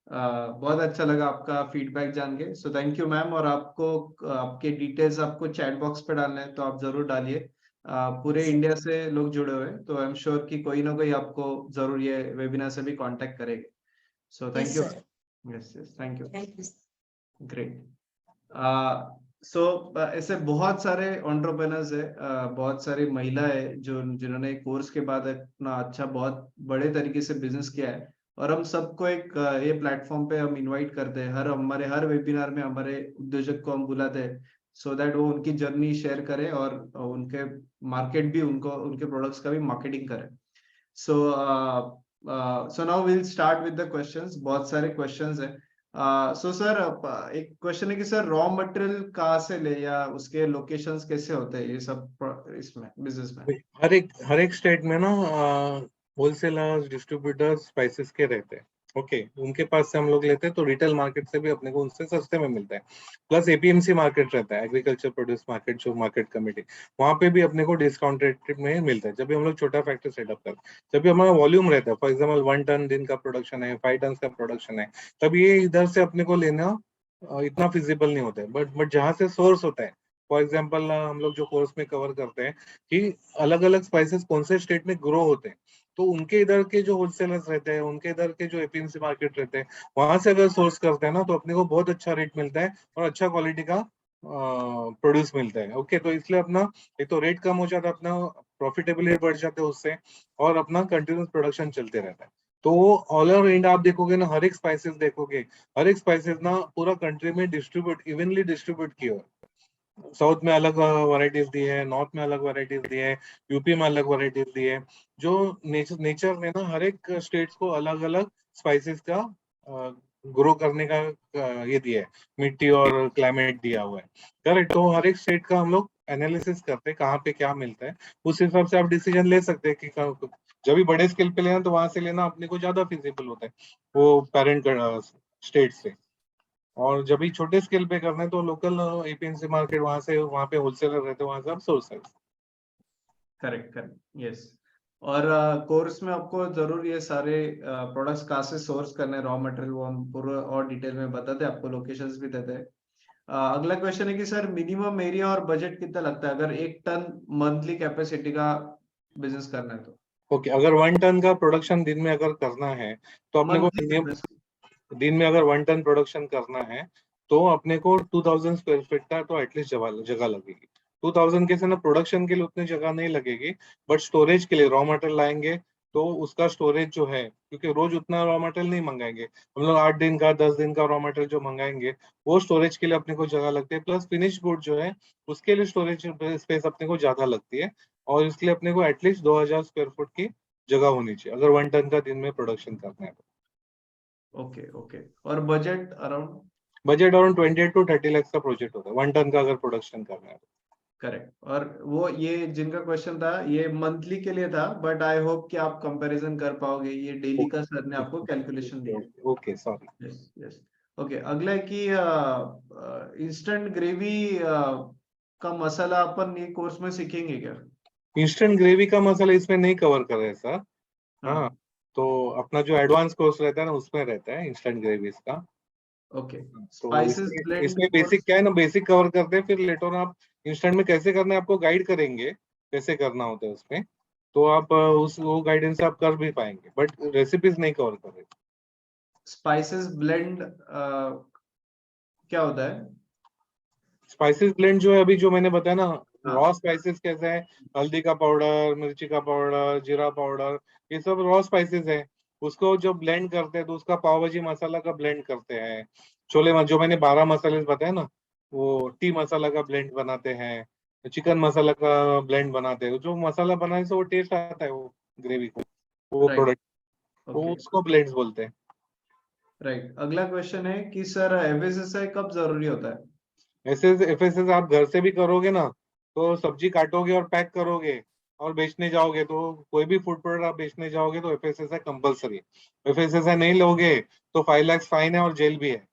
बहुत अच्छा लगा आपका फीडबैक जान के। सो थैंक यू मैम। और आपको आपके डिटेल्स आपको चैट बॉक्स पे डालने हैं तो आप जरूर डालिए। पूरे इंडिया से लोग जुड़े हुए हैं, तो आई एम श्योर कि कोई ना कोई आपको जरूर ये वेबिनार से भी कांटेक्ट करेंगे। So thank you. Yes yes, thank you. Thank you. Great. So ऐसे बहुत सारे एंटरप्रेन्योर्स है, बहुत सारी महिलाएं जो जिन्होंने कोर्स के बाद अपना अच्छा बहुत बड़े तरीके से बिजनेस किया है, और हम सबको एक ये प्लेटफॉर्म पे हम इनवाइट करते हैं। हमारे हर वेबिनार में हमारे उद्योजक को हम बुलाते हैं, सो दैट वो उनकी जर्नी शेयर करें और उनके मार्केट भी उनको उनके प्रोडक्ट्स का भी मार्केटिंग करें। So so now will start with the questions. बहुत सारे क्वेश्चंस है। सो सर, एक क्वेश्चन है कि सर रॉ मटेरियल कहाँ से ले, या उसके लोकेशंस कैसे होते हैं ये सब इसमें बिजनेस में? हर एक स्टेट में ना होलसेलर्स, डिस्ट्रीब्यूटर्स स्पाइसेस के रहते हैं। ओके, उनके पास से हम लोग लेते हैं, तो रिटेल मार्केट से भी अपने को उनसे सस्ते में मिलता है। प्लस एपीएमसी मार्केट रहता है, एग्रीकल्चर प्रोड्यूस मार्केट, जो मार्केट कमेटी, वहां पे भी अपने को डिस्काउंट रेट में मिलता है जब भी हम लोग छोटा फैक्ट्री सेटअप करते हैं। जब भी हमारा वॉल्यूम रहता है, फॉर एग्जाम्पल 1 टन दिन का प्रोडक्शन है, 5 टन का प्रोडक्शन है, तब ये इधर से अपने को लेना इतना फिजिबल नहीं होता है। बट जहाँ से सोर्स होता है, फॉर एग्जाम्पल हम लोग जो कोर्स में कवर करते हैं कि अलग अलग स्पाइसेस कौन से स्टेट में ग्रो होते हैं, तो उनके इधर के जो होलसेलर्स रहते हैं, उनके इधर के जो एपीएमसी मार्केट रहते हैं, वहां से अगर सोर्स करते हैं ना, तो अपने को बहुत अच्छा रेट मिलता है और अच्छा क्वालिटी का प्रोड्यूस मिलता है। ओके, तो इसलिए अपना एक तो रेट कम हो जाता है, अपना प्रॉफिटेबिलिटी बढ़ जाते हैं उससे, और अपना कंटिन्यूस प्रोडक्शन चलते रहता है। तो ऑल ओवर इंडिया आप देखोगे ना, हर एक स्पाइसेस देखोगे, हर एक स्पाइसेस ना पूरा कंट्री में इवनली डिस्ट्रीब्यूट किया है। साउथ में अलग वैरायटीज दी है, नॉर्थ में अलग वैरायटीज दी है, यूपी में अलग वैरायटीज दी है। जो नेचर ने ना हर एक स्टेट्स को अलग अलग स्पाइसेस का ग्रो करने का ये दिया है, मिट्टी और क्लाइमेट दिया हुआ है। करेक्ट, तो हर एक स्टेट का हम लोग एनालिसिस करते हैं कहाँ पे क्या मिलता है, उस हिसाब से आप डिसीजन ले सकते हैं कि जब भी बड़े स्केल पे लेना तो वहां से लेना अपने को ज्यादा फिजिबल होता है वो पेरेंट स्टेट से। और जब भी छोटे स्केल पे करना है तो लोकल एपीएमसी मार्केट, वहां पे होलसेलर रहते हैं, वहां से आप सोर्स है। Correct correct, yes. और कोर्स में आपको जरूर ये सारे प्रोडक्ट्स कहाँ से सोर्स करने, रॉ मटेरियल, वो हम पूरा और डिटेल में बताते हैं, आपको लोकेशंस भी देते हैं। अगला क्वेश्चन है कि सर मिनिमम एरिया और बजट कितना लगता है अगर 1 टन मंथली कैपेसिटी का बिजनेस करना है तो? ओके, अगर 1 टन का प्रोडक्शन दिन में अगर करना है तो अपने को मंथली कैपेसिटी। दिन में अगर 1 टन प्रोडक्शन करना है तो अपने को 2000 स्क्वायर फीट का तो एटलीस्ट जगह लगेगी। 2000 के से ना प्रोडक्शन के लिए उतनी जगह नहीं लगेगी, बट स्टोरेज के लिए रॉ मटेरियल लाएंगे तो उसका स्टोरेज जो है, क्योंकि रोज उतना रॉ मटेरियल नहीं मंगाएंगे हम लोग, 8 दिन का 10 दिन का रॉ मटेरियल जो मंगाएंगे वो स्टोरेज के लिए अपने को जगह लगती है। प्लस फिनिश गुड जो है उसके लिए स्टोरेज स्पेस अपने को ज्यादा लगती है, और इसलिए अपने को एटलीस्ट 2000 स्क्वायर फुट की जगह होनी चाहिए अगर 1 टन का दिन में प्रोडक्शन करना है। Okay okay. और budget around? Budget around 28 to 30 lakh का प्रोजेक्ट होता है 1 टन का अगर प्रोडक्शन करना है। करेक्ट। और वो ये जिनका क्वेश्चन था ये मंथली के लिए था, बट आई होप कि आप कंपैरिजन कर पाओगे, ये डेली का सर ने आपको कैलकुलेशन दिया है। Okay, sorry. Yes yes. Okay, अगला है कि इंस्टेंट ग्रेवी का मसाला अपन ये कोर्स में सीखेंगे क्या? इंस्टेंट ग्रेवी का मसाला इसमें नहीं कवर कर रहे सर। हाँ, हाँ। तो अपना जो एडवांस कोर्स रहता है ना उसमें रहता है इंस्टेंट ग्रेवीज का। ओके। तो स्पाइसेस इसमें ब्लेंड इसमें बेसिक कोर्स। क्या है ना, बेसिक कवर करते हैं, फिर लेटर आप इंस्टेंट में कैसे करना है आपको गाइड करेंगे, कैसे करना होता है उसमें, तो आप उस वो गाइडेंस आप कर भी पाएंगे, बट रेसिपीज नहीं कवर कर रहे। स्पाइसेस ब्लेंड क्या होता है? स्पाइसेस ब्लेंड जो है अभी जो मैंने बताया ना, हाँ। रॉ स्पाइसेस कैसे है, हल्दी का पाउडर, मिर्ची का पाउडर, जीरा पाउडर, ये सब रॉ स्पाइसेस है। उसको जो ब्लेंड करते हैं तो उसका पाव भाजी मसाला का ब्लेंड करते हैं। जो मैंने 12 मसाले बताए ना, वो टी मसाला का ब्लेंड बनाते हैं, चिकन मसाला का ब्लेंड बनाते हैं। जो मसाला बनाने से वो टेस्ट आता है वो ग्रेवी को, वो राइट। प्रोडक्ट, वो ओके। उसको ब्लेंड्स बोलते हैं। राइट। अगला क्वेश्चन है कि सर एफएसएसआई कब जरूरी होता है? ऐसे एफएसएस आप घर से भी करोगे ना, तो सब्जी काटोगे और पैक करोगे और बेचने जाओगे, तो कोई भी फूड प्रोडक्ट आप बेचने जाओगे तो एफएसएसआई कंपलसरी। एफएसएसआई नहीं लोगे तो 5 लाख फाइन है और जेल भी है।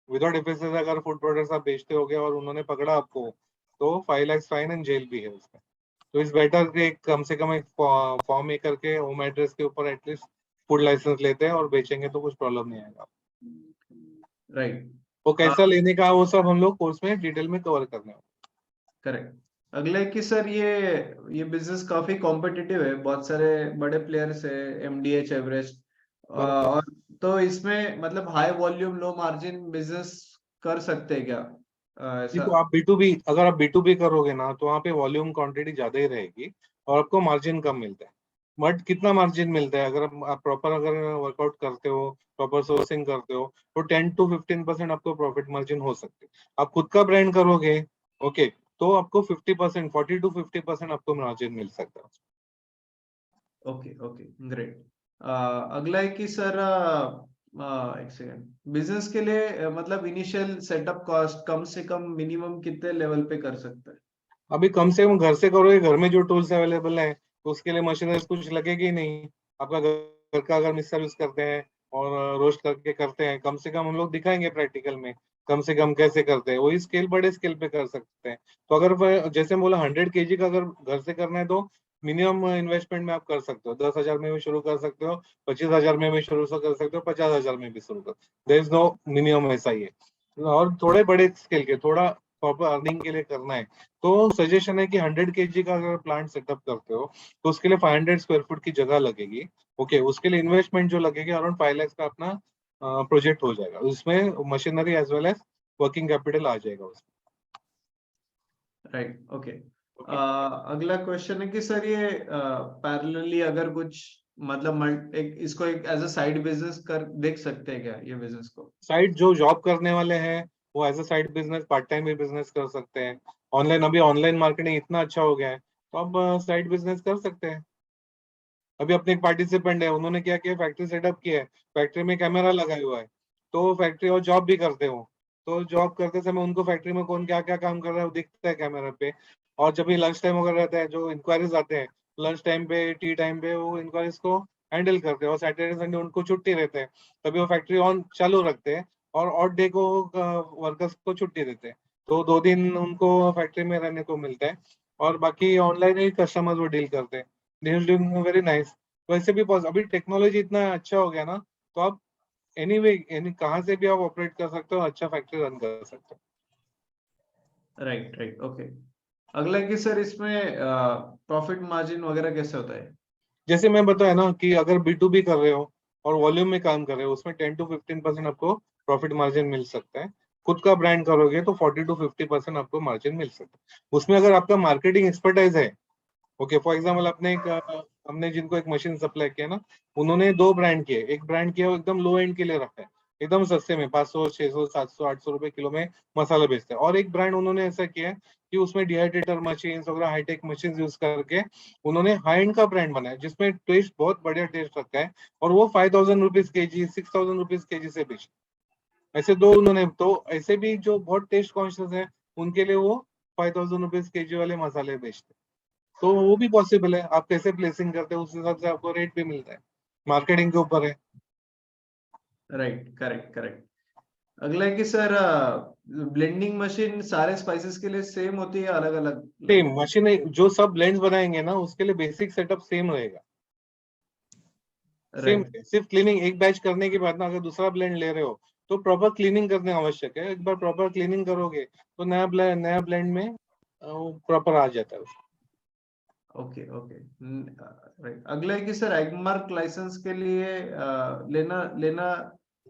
विदाउट एफएसएसआई अगर फूड प्रोडक्ट्स आप बेचते होगे और उन्होंने पकड़ा आपको, तो 5 लाख फाइन एंड जेल भी है उसका। तो इस बेटर के कम से कम एक फॉर्म एक करके होम एड्रेस के ऊपर एटलीस्ट फूड लाइसेंस लेते हैं और बेचेंगे तो कुछ प्रॉब्लम नहीं आएगा। राइट। वो कैसा लेने का वो सब हम लोग कोर्स में डिटेल में कवर करने वाले। करेक्ट। अगला है कि सर ये बिजनेस काफी कॉम्पिटिटिव है, बहुत सारे बड़े प्लेयर्स है, एमडीएच, एवरेस्ट, बराबर। और तो इसमें मतलब high volume low margin business कर सकते हैं क्या? ऐसा? देखो आप B2B, अगर आप B2B करोगे ना तो वहाँ पे वॉल्यूम क्वांटिटी ज्यादा ही रहेगी और आपको मार्जिन कम मिलता है। बट कितना मार्जिन मिलता है अगर आप प्रॉपर अगर वर्कआउट करते हो, प्रॉपर सोर्सिंग करते हो, तो 10 to 15% आपको प्रॉफिट मार्जिन हो सकते हैं। आप खुद का ब्रांड करोगे, ओके, तो आपको 50%, 40 to 50% आपको मार्जिन मिल सकता है। ओके। ओके। ग्रेट। अगला है कि सर एक सेकंड, बिजनेस के लिए मतलब इनिशियल सेटअप कॉस्ट कम से कम मिनिमम कितने लेवल पे कर सकते हैं? अभी कम से कम घर से करोगे, घर में जो टूल्स अवेलेबल है, तो उसके लिए मशीनरी कुछ लगेगी ही नहीं। आपका घर का अगर मिक्सर यूज करते हैं और रोस्ट करके करते हैं, कम से कम हम लोग दिखाएंगे प्रैक्टिकल में कम से कम कैसे करते हैं। वही स्केल बड़े स्केल पे कर सकते हैं। तो अगर जैसे बोला 100 kg का अगर घर से करना है तो मिनिमम इन्वेस्टमेंट में आप कर सकते हो। 10,000 में भी शुरू कर सकते हो, 25,000 में भी शुरू कर सकते हो, 50,000 में भी शुरू कर, देयर इज नो मिनिमम, ऐसा ही है। और थोड़े बड़े स्केल के, थोड़ा प्रॉपर अर्निंग के लिए करना है, तो सजेशन है कि 100 kg का अगर प्लांट सेटअप करते हो तो उसके लिए 500 स्क्वायर फुट की जगह लगेगी। ओके, उसके लिए इन्वेस्टमेंट जो लगेगी अराउंड 5 लाख का अपना प्रोजेक्ट हो जाएगा। उसमें machinery as well as working capital आ जाएगा उसमें। राइट। ओके। ओके, अगला क्वेश्चन है कि सर ये पैरेलली अगर कुछ मतलब एक इसको एक एज अ साइड बिजनेस कर देख सकते हैं क्या ये बिजनेस को? साइड जो जॉब करने वाले हैं वो as a side business, part time भी बिजनेस कर सकते हैं। ऑनलाइन, अभी ऑनलाइन मार्केटिंग इतना अच्छा हो गया है, तो अब साइड बिजनेस कर सकते हैं। अभी अपने एक पार्टिसिपेंट है, उन्होंने क्या किया, फैक्ट्री सेटअप किया है, फैक्ट्री में कैमरा लगा हुआ है, तो फैक्ट्री और जॉब भी करते हो, तो जॉब करते समय उनको फैक्ट्री में कौन क्या क्या काम कर रहा है वो दिखता है कैमरा पे। और जब भी लंच टाइम वगैरह रहता है, जो इंक्वायरीज आते हैं लंच टाइम पे, टी टाइम पे, वो इंक्वायरीज को हैंडल करते हैं। और सैटरडे संडे उनको छुट्टी रहते हैं, तभी वो फैक्ट्री ऑन चालू रखते हैं। और ऑड डे को वर्कर्स को छुट्टी देते हैं, तो 2 दिन उनको फैक्ट्री में रहने को मिलता है। और बाकी ऑनलाइन ही कस्टमर्स वो डील करते हैं। Deal very nice. वैसे भी अभी टेक्नोलॉजी इतना अच्छा हो गया ना, तो आप एनीवे यानी कहाँ से भी आप ऑपरेट कर सकते हो, अच्छा फैक्ट्री रन कर सकते हो। राइट। राइट। ओके। अगला है कि सर इसमें प्रॉफिट मार्जिन वगैरह कैसे होता है? जैसे मैं बताया ना कि अगर B2B कर रहे हो और वॉल्यूम में काम कर रहे हो, उसमें 10 to 15% आपको प्रॉफिट मार्जिन मिल सकता है। खुद का ब्रांड करोगे तो 40 to 50% आपको मार्जिन मिल सकता है। उसमें अगर आपका मार्केटिंग एक्सपर्टाइज है, ओके, फॉर एग्जाम्पल हमने जिनको एक मशीन सप्लाई किया ना, उन्होंने 2 ब्रांड किए। एक ब्रांड किया वो एकदम लो एंड के लिए रखा है, एकदम सस्ते में 500 600 700 800 रुपए किलो में मसाला बेचते हैं। और एक ब्रांड उन्होंने ऐसा किया है कि उसमें डिहाइड्रेटर मशीन वगैरह हाईटेक मशीन यूज करके उन्होंने हाई एंड का ब्रांड बनाया, जिसमें टेस्ट बहुत बढ़िया टेस्ट रखा है। और वो 5,000 रुपीज kg, 6,000 रुपीज kg से बेच, ऐसे दो उन्होंने। तो ऐसे भी जो बहुत टेस्ट कॉन्शियस है, उनके लिए वो 5,000 रुपीज kg वाले मसाले बेचते हैं। तो वो भी पॉसिबल है। आप कैसे प्लेसिंग करते हो उस हिसाब से आपको रेट भी मिलता है, मार्केटिंग के ऊपर है। राइट। करेक्ट। करेक्ट। अगला है कि सर ब्लेंडिंग मशीन सारे स्पाइसेस के लिए सेम होती है अलग अलग? सेम मशीन, जो सब ब्लेंड्स बनाएंगे ना उसके लिए बेसिक सेटअप सेम रहेगा। Same, right. सिर्फ क्लीनिंग एक बैच करने के बाद ना, अगर दूसरा ब्लेंड ले रहे हो तो प्रॉपर क्लीनिंग करने आवश्यक है। एक बार प्रॉपर क्लीनिंग करोगे तो नया ब्लेंड में प्रॉपर आ जाता है। ओके। ओके। राइट। अगला है कि सर एगमार्क लाइसेंस के लिए लेना लेना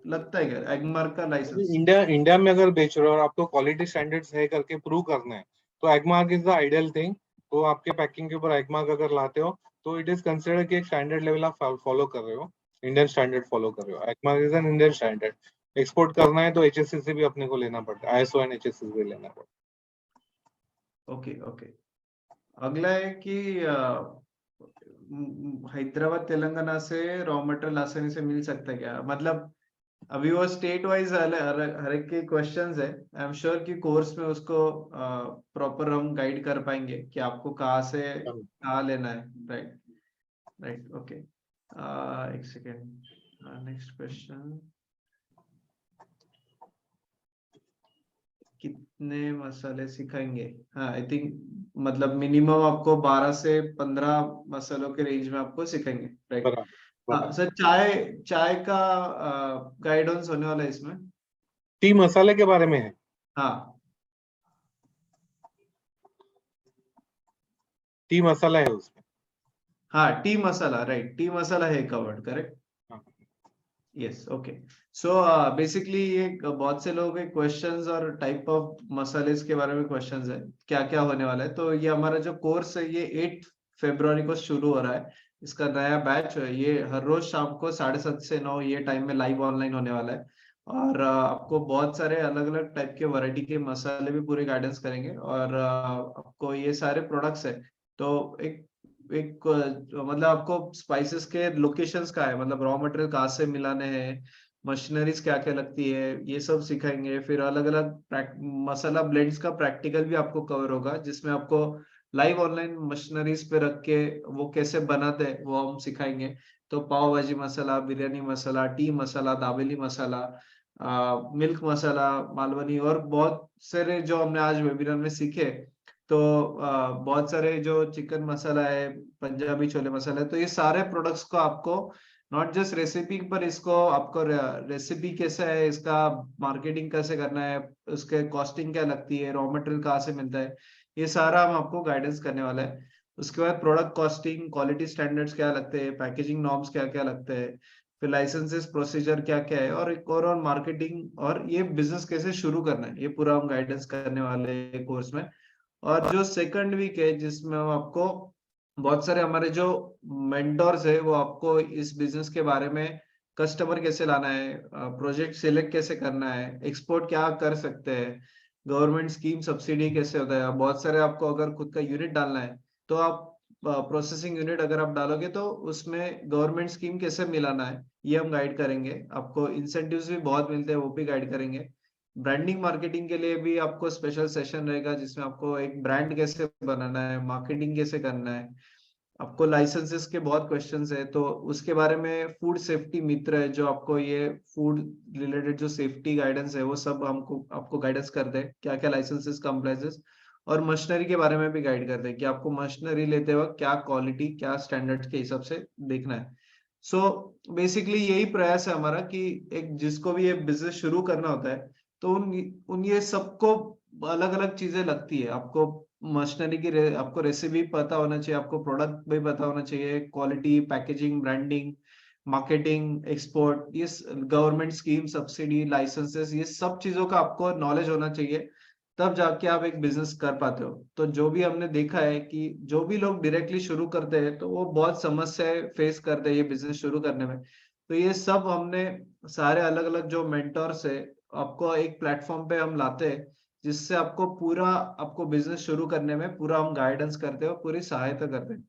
लगता है क्या एगमार्क का लाइसेंस? इंडिया में अगर बेच रहे हो और आपको क्वालिटी स्टैंडर्ड्स है करके प्रूव करना है, तो Agmark is the ideal thing. तो आपके पैकिंग के ऊपर एगमार्क अगर लाते हो तो इट इज कंसिडर कि एक स्टैंडर्ड लेवल आप फॉलो कर रहे हो, इंडियन स्टैंडर्ड फॉलो कर रहे हो। Agmark is an Indian standard. Export करना है तो HSCC भी अपने को लेना पड़ता है, ISO एंड HSCC भी लेना पड़ता है। Okay okay. अगला है कि हैदराबाद तेलंगाना से रॉ मटेरियल आसानी से मिल सकता है क्या? मतलब अभी वो स्टेट वाइज हर एक के क्वेश्चंस है। आई एम श्योर कि कोर्स में उसको प्रॉपर हम गाइड कर पाएंगे कि आपको कहाँ से कहाँ लेना है। Right right okay. एक सेकेंड, नेक्स्ट क्वेश्चन। कितने मसाले सिखाएंगे? हाँ आई थिंक मतलब मिनिमम आपको 12 से 15 मसालों के रेंज में आपको सिखाएंगे। राइट। बराबर हाँ बराबर। सर, चाय चाय का गाइडेंस होने वाला है इसमें? टी मसाले के बारे में है? हाँ टी मसाला है उसमें। हाँ टी मसाला, राइट, टी मसाला है कवर्ड, करेक्ट। हाँ। Yes okay. सो बेसिकली ये बहुत से लोगों के क्वेश्चंस और टाइप ऑफ मसाले के बारे में क्वेश्चंस है, क्या क्या होने वाला है। तो ये हमारा जो कोर्स है ये 8 फरवरी को शुरू हो रहा है। इसका नया बैच है, ये हर रोज शाम को 7:30 से 9 ये टाइम में लाइव ऑनलाइन होने वाला है। और आपको बहुत सारे अलग अलग टाइप के वैरायटी के मसाले भी पूरे गाइडेंस करेंगे। और आपको ये सारे प्रोडक्ट्स है। तो एक एक मतलब आपको स्पाइसेस के लोकेशंस का है, मतलब रॉ मटेरियल कहाँ से मिलाने हैं, मशीनरीज क्या क्या लगती है, ये सब सिखाएंगे। फिर अलग अलग मसाला ब्लेंड्स का प्रैक्टिकल भी आपको कवर होगा, जिसमें आपको लाइव ऑनलाइन मशीनरीज पे रख के वो कैसे बनाते हैं वो हम सिखाएंगे। तो पाव भाजी मसाला, बिरयानी मसाला, टी मसाला, दाबेली मसाला, मिल्क मसाला, मालवनी, और बहुत सारे जो हमने आज वेबिनार में सीखे। तो बहुत सारे जो चिकन मसाला है, पंजाबी छोले मसाला है, तो ये सारे प्रोडक्ट्स को आपको नॉट जस्ट रेसिपी पर, इसको आपको रेसिपी कैसा है, इसका मार्केटिंग कैसे करना है, उसके कॉस्टिंग क्या लगती है, रॉ मटेरियल कहाँ से मिलता है, ये सारा हम आपको गाइडेंस करने वाला है। उसके बाद प्रोडक्ट कॉस्टिंग, क्वालिटी स्टैंडर्ड्स क्या लगते हैं, पैकेजिंग नॉर्म्स क्या क्या लगते हैं, फिर लाइसेंसेस प्रोसीजर क्या क्या है, और एक ओवरऑल मार्केटिंग, और ये बिजनेस कैसे शुरू करना है, ये पूरा हम गाइडेंस करने वाले हैं कोर्स में। और जो सेकंड वीक है जिसमें हम आपको बहुत सारे हमारे जो मेंटोर्स है वो आपको इस बिजनेस के बारे में, कस्टमर कैसे लाना है, प्रोजेक्ट सिलेक्ट कैसे करना है, एक्सपोर्ट क्या कर सकते हैं, गवर्नमेंट स्कीम सब्सिडी कैसे होता है, बहुत सारे आपको अगर खुद का यूनिट डालना है तो आप प्रोसेसिंग यूनिट अगर आप डालोगे तो उसमें गवर्नमेंट स्कीम कैसे मिलाना है ये हम गाइड करेंगे। आपको इंसेंटिव्स भी बहुत मिलते हैं वो भी गाइड करेंगे। ब्रांडिंग मार्केटिंग के लिए भी आपको स्पेशल सेशन रहेगा, जिसमें आपको एक ब्रांड कैसे बनाना है, मार्केटिंग कैसे करना है। आपको लाइसेंसेस के बहुत क्वेश्चंस है, तो उसके बारे में फूड सेफ्टी मित्र है जो आपको ये फूड रिलेटेड जो सेफ्टी गाइडेंस है वो सब हमको आपको गाइडेंस कर दे, क्या क्या लाइसेंसेस कंप्लाइंसेस। और मशीनरी के बारे में भी गाइड कर दे कि आपको मशीनरी लेते वक्त क्या क्वालिटी, क्या स्टैंडर्ड्स के हिसाब से देखना है। सो बेसिकली यही प्रयास है हमारा कि एक जिसको भी ये बिजनेस शुरू करना होता है तो उन ये सबको अलग अलग चीजें लगती है। आपको मशीनरी की आपको रेसिपी पता होना चाहिए, आपको प्रोडक्ट भी पता होना चाहिए, quality, packaging, branding, marketing, export, ये गवर्नमेंट स्कीम, सब्सिडी, लाइसेंसेस, ये सब चीजों का आपको नॉलेज होना चाहिए। तब जाके आप एक बिजनेस कर पाते हो। तो जो भी हमने देखा है कि जो भी लोग डायरेक्टली शुरू करते हैं तो वो बहुत समस्याएं फेस करते हैं ये बिजनेस शुरू करने में। तो ये सब हमने सारे अलग अलग जो मेंटोर्स है आपको एक प्लेटफॉर्म पे हम लाते हैं, जिससे आपको पूरा, आपको बिजनेस शुरू करने में पूरा हम गाइडेंस करते हैं और पूरी सहायता करते हैं।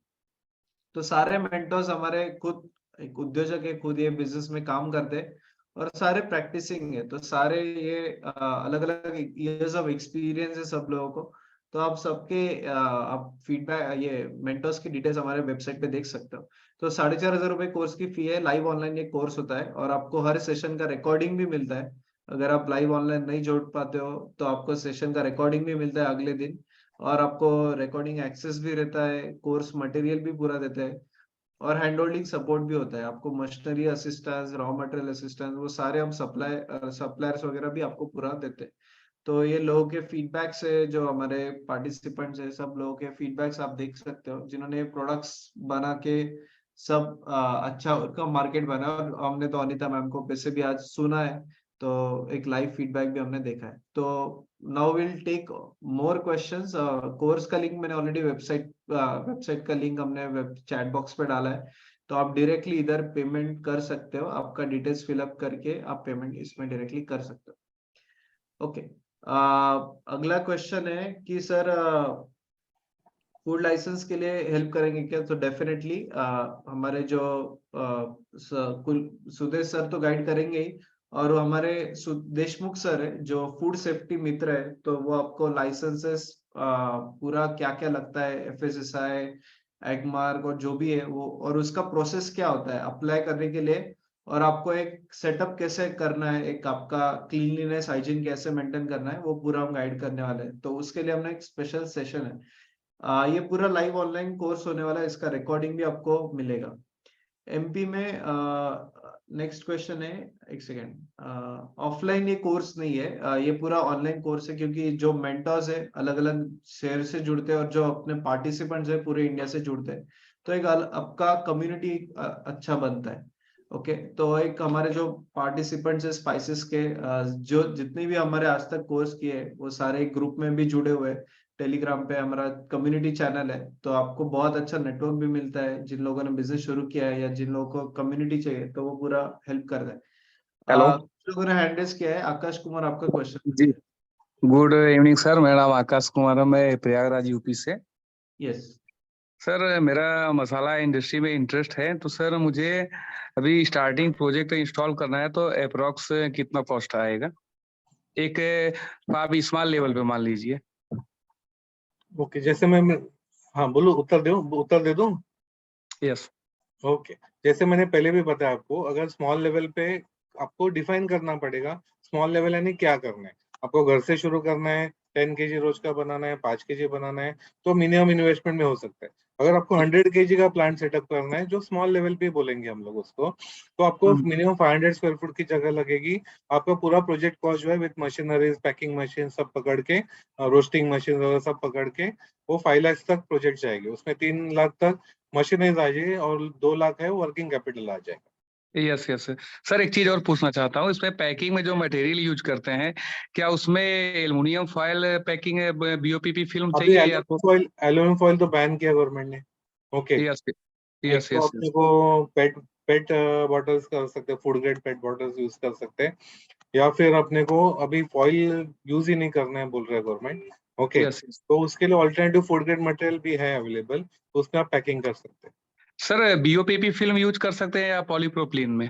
तो सारे मेंटर्स हमारे खुद एक उद्योजक है, खुद ये बिजनेस में काम करते हैं और सारे प्रैक्टिसिंग है। तो सारे ये अलग अलग इयर्स ऑफ एक्सपीरियंस है सब लोगों को। तो आप सबके आप फीडबैक, ये मेंटर्स की डिटेल्स हमारे वेबसाइट पे देख सकते हो। तो 4,500 कोर्स की फी है, लाइव ऑनलाइन ये कोर्स होता है और आपको हर सेशन का रिकॉर्डिंग भी मिलता है। अगर आप लाइव ऑनलाइन नहीं जोड़ पाते हो तो आपको सेशन का रिकॉर्डिंग भी मिलता है अगले दिन, और आपको रिकॉर्डिंग एक्सेस भी रहता है, कोर्स मटेरियल भी पूरा देता है, और हैंड होल्डिंग सपोर्ट भी होता है। आपको machinery assistance, raw material assistance, वो सारे हम सप्लायर्स वगैरह भी आपको पूरा देते हैं। तो ये लोगों के फीडबैक से, जो हमारे पार्टिसिपेंट्स है, सब लोगों के फीडबैक्स आप देख सकते हो, जिन्होंने प्रोडक्ट्स बना के सब अच्छा उनका मार्केट बना, और हमने तो अनीता मैम को वैसे भी आज सुना है, तो एक लाइव फीडबैक भी हमने देखा है। तो now will take more questions. Course का लिंक मैंने ऑलरेडी वेबसाइट का लिंक हमने वेब चैट बॉक्स पे डाला है, तो आप डायरेक्टली इधर पेमेंट कर सकते हो, आपका डिटेल्स फिलअप करके आप पेमेंट इसमें डायरेक्टली कर सकते हो। ओके, अगला क्वेश्चन है कि सर फूड लाइसेंस के लिए हेल्प करेंगे क्या? तो डेफिनेटली हमारे जो सुदेश सर तो गाइड करेंगे ही, और वो हमारे देशमुख सर है जो फूड सेफ्टी मित्र है, तो वो आपको लाइसेंसेस पूरा क्या क्या लगता है, FSSAI, एगमार्क और जो भी है वो, और उसका प्रोसेस क्या होता है अप्लाई करने के लिए, और आपको एक सेटअप कैसे करना है, एक आपका क्लीनलीनेस हाइजीन कैसे मेंटेन करना है, वो पूरा हम गाइड करने वाले हैं। तो उसके लिए हमने एक स्पेशल सेशन है, ये पूरा लाइव ऑनलाइन कोर्स होने वाला है, इसका रिकॉर्डिंग भी आपको मिलेगा। MP में नेक्स्ट क्वेश्चन है, एक सेकेंड, ऑफलाइन ये कोर्स नहीं है, ये पूरा ऑनलाइन कोर्स है, क्योंकि जो मेंटर्स है अलग अलग शहर से जुड़ते हैं और जो अपने पार्टिसिपेंट्स है पूरे इंडिया से जुड़ते हैं, तो एक आपका कम्युनिटी अच्छा बनता है। ओके, तो एक हमारे जो पार्टिसिपेंट्स है स्पाइसेस के, जो जितने भी हमारे आज तक कोर्स किए वो सारे ग्रुप में भी जुड़े हुए हैं। टेलीग्राम पे हमारा कम्युनिटी चैनल है, तो आपको बहुत अच्छा नेटवर्क भी मिलता है, जिन लोगों ने बिजनेस शुरू किया है या जिन लोगों को कम्युनिटी चाहिए तो वो पूरा हेल्प करता है। हेलो कुछ लोगों ने हैंड रेज किया है। आकाश कुमार, आपका क्वेश्चन। जी, गुड इवनिंग सर। मेरा नाम आकाश कुमार है, मैं प्रयागराज यूपी से। यस सर मेरा मसाला इंडस्ट्री में इंटरेस्ट है, तो सर मुझे अभी स्टार्टिंग प्रोजेक्ट इंस्टॉल करना है, तो अप्रोक्स कितना कॉस्ट आएगा एक आप स्मॉल लेवल पे मान लीजिए। ओके, जैसे हाँ बोलो, उत्तर दे दूं। यस। ओके, जैसे मैंने पहले भी बताया आपको, अगर स्मॉल लेवल पे आपको डिफाइन करना पड़ेगा स्मॉल लेवल यानी क्या करना है। आपको घर से शुरू करना है, 10 kg रोज का बनाना है, 5 kg बनाना है, तो मिनिमम इन्वेस्टमेंट में हो सकता है। अगर आपको 100 kg का प्लांट सेटअप करना है, जो स्मॉल लेवल पे बोलेंगे हम लोग उसको, तो आपको मिनिमम 500 स्क्वायर फुट की जगह लगेगी। आपका पूरा प्रोजेक्ट कॉस्ट जो है विद मशीनरीज, पैकिंग मशीन सब पकड़ के, रोस्टिंग मशीन वगैरह सब पकड़ के, वो 5 लाख तक प्रोजेक्ट जाएगी। उसमें 3 लाख तक मशीनरीज आ जाएगी और 2 लाख है वर्किंग कैपिटल आ जाएगा। यस यस सर, एक चीज और पूछना चाहता हूँ, इसमें पैकिंग में जो मटेरियल यूज करते हैं, क्या उसमें aluminium foil packing BOPP film अभी चाहिए या तो? एल्यूमिनियम फॉइल तो बैन किया गवर्नमेंट ने। ओके, यस एक यस तो यस अपने को पेट बॉटल्स कर सकते हैं, फूड ग्रेड पेट बॉटल्स यूज कर सकते हैं, या फिर अपने को अभी फॉइल यूज ही नहीं करना है बोल रहे हैं गवर्नमेंट। Okay, yes. तो उसके लिए ऑल्टरनेटिव फूड ग्रेड मटेरियल भी है अवेलेबल, तो उसमें आप पैकिंग कर सकते हैं। सर BOPP फिल्म यूज कर सकते हैं या पॉलीप्रोपिलीन में?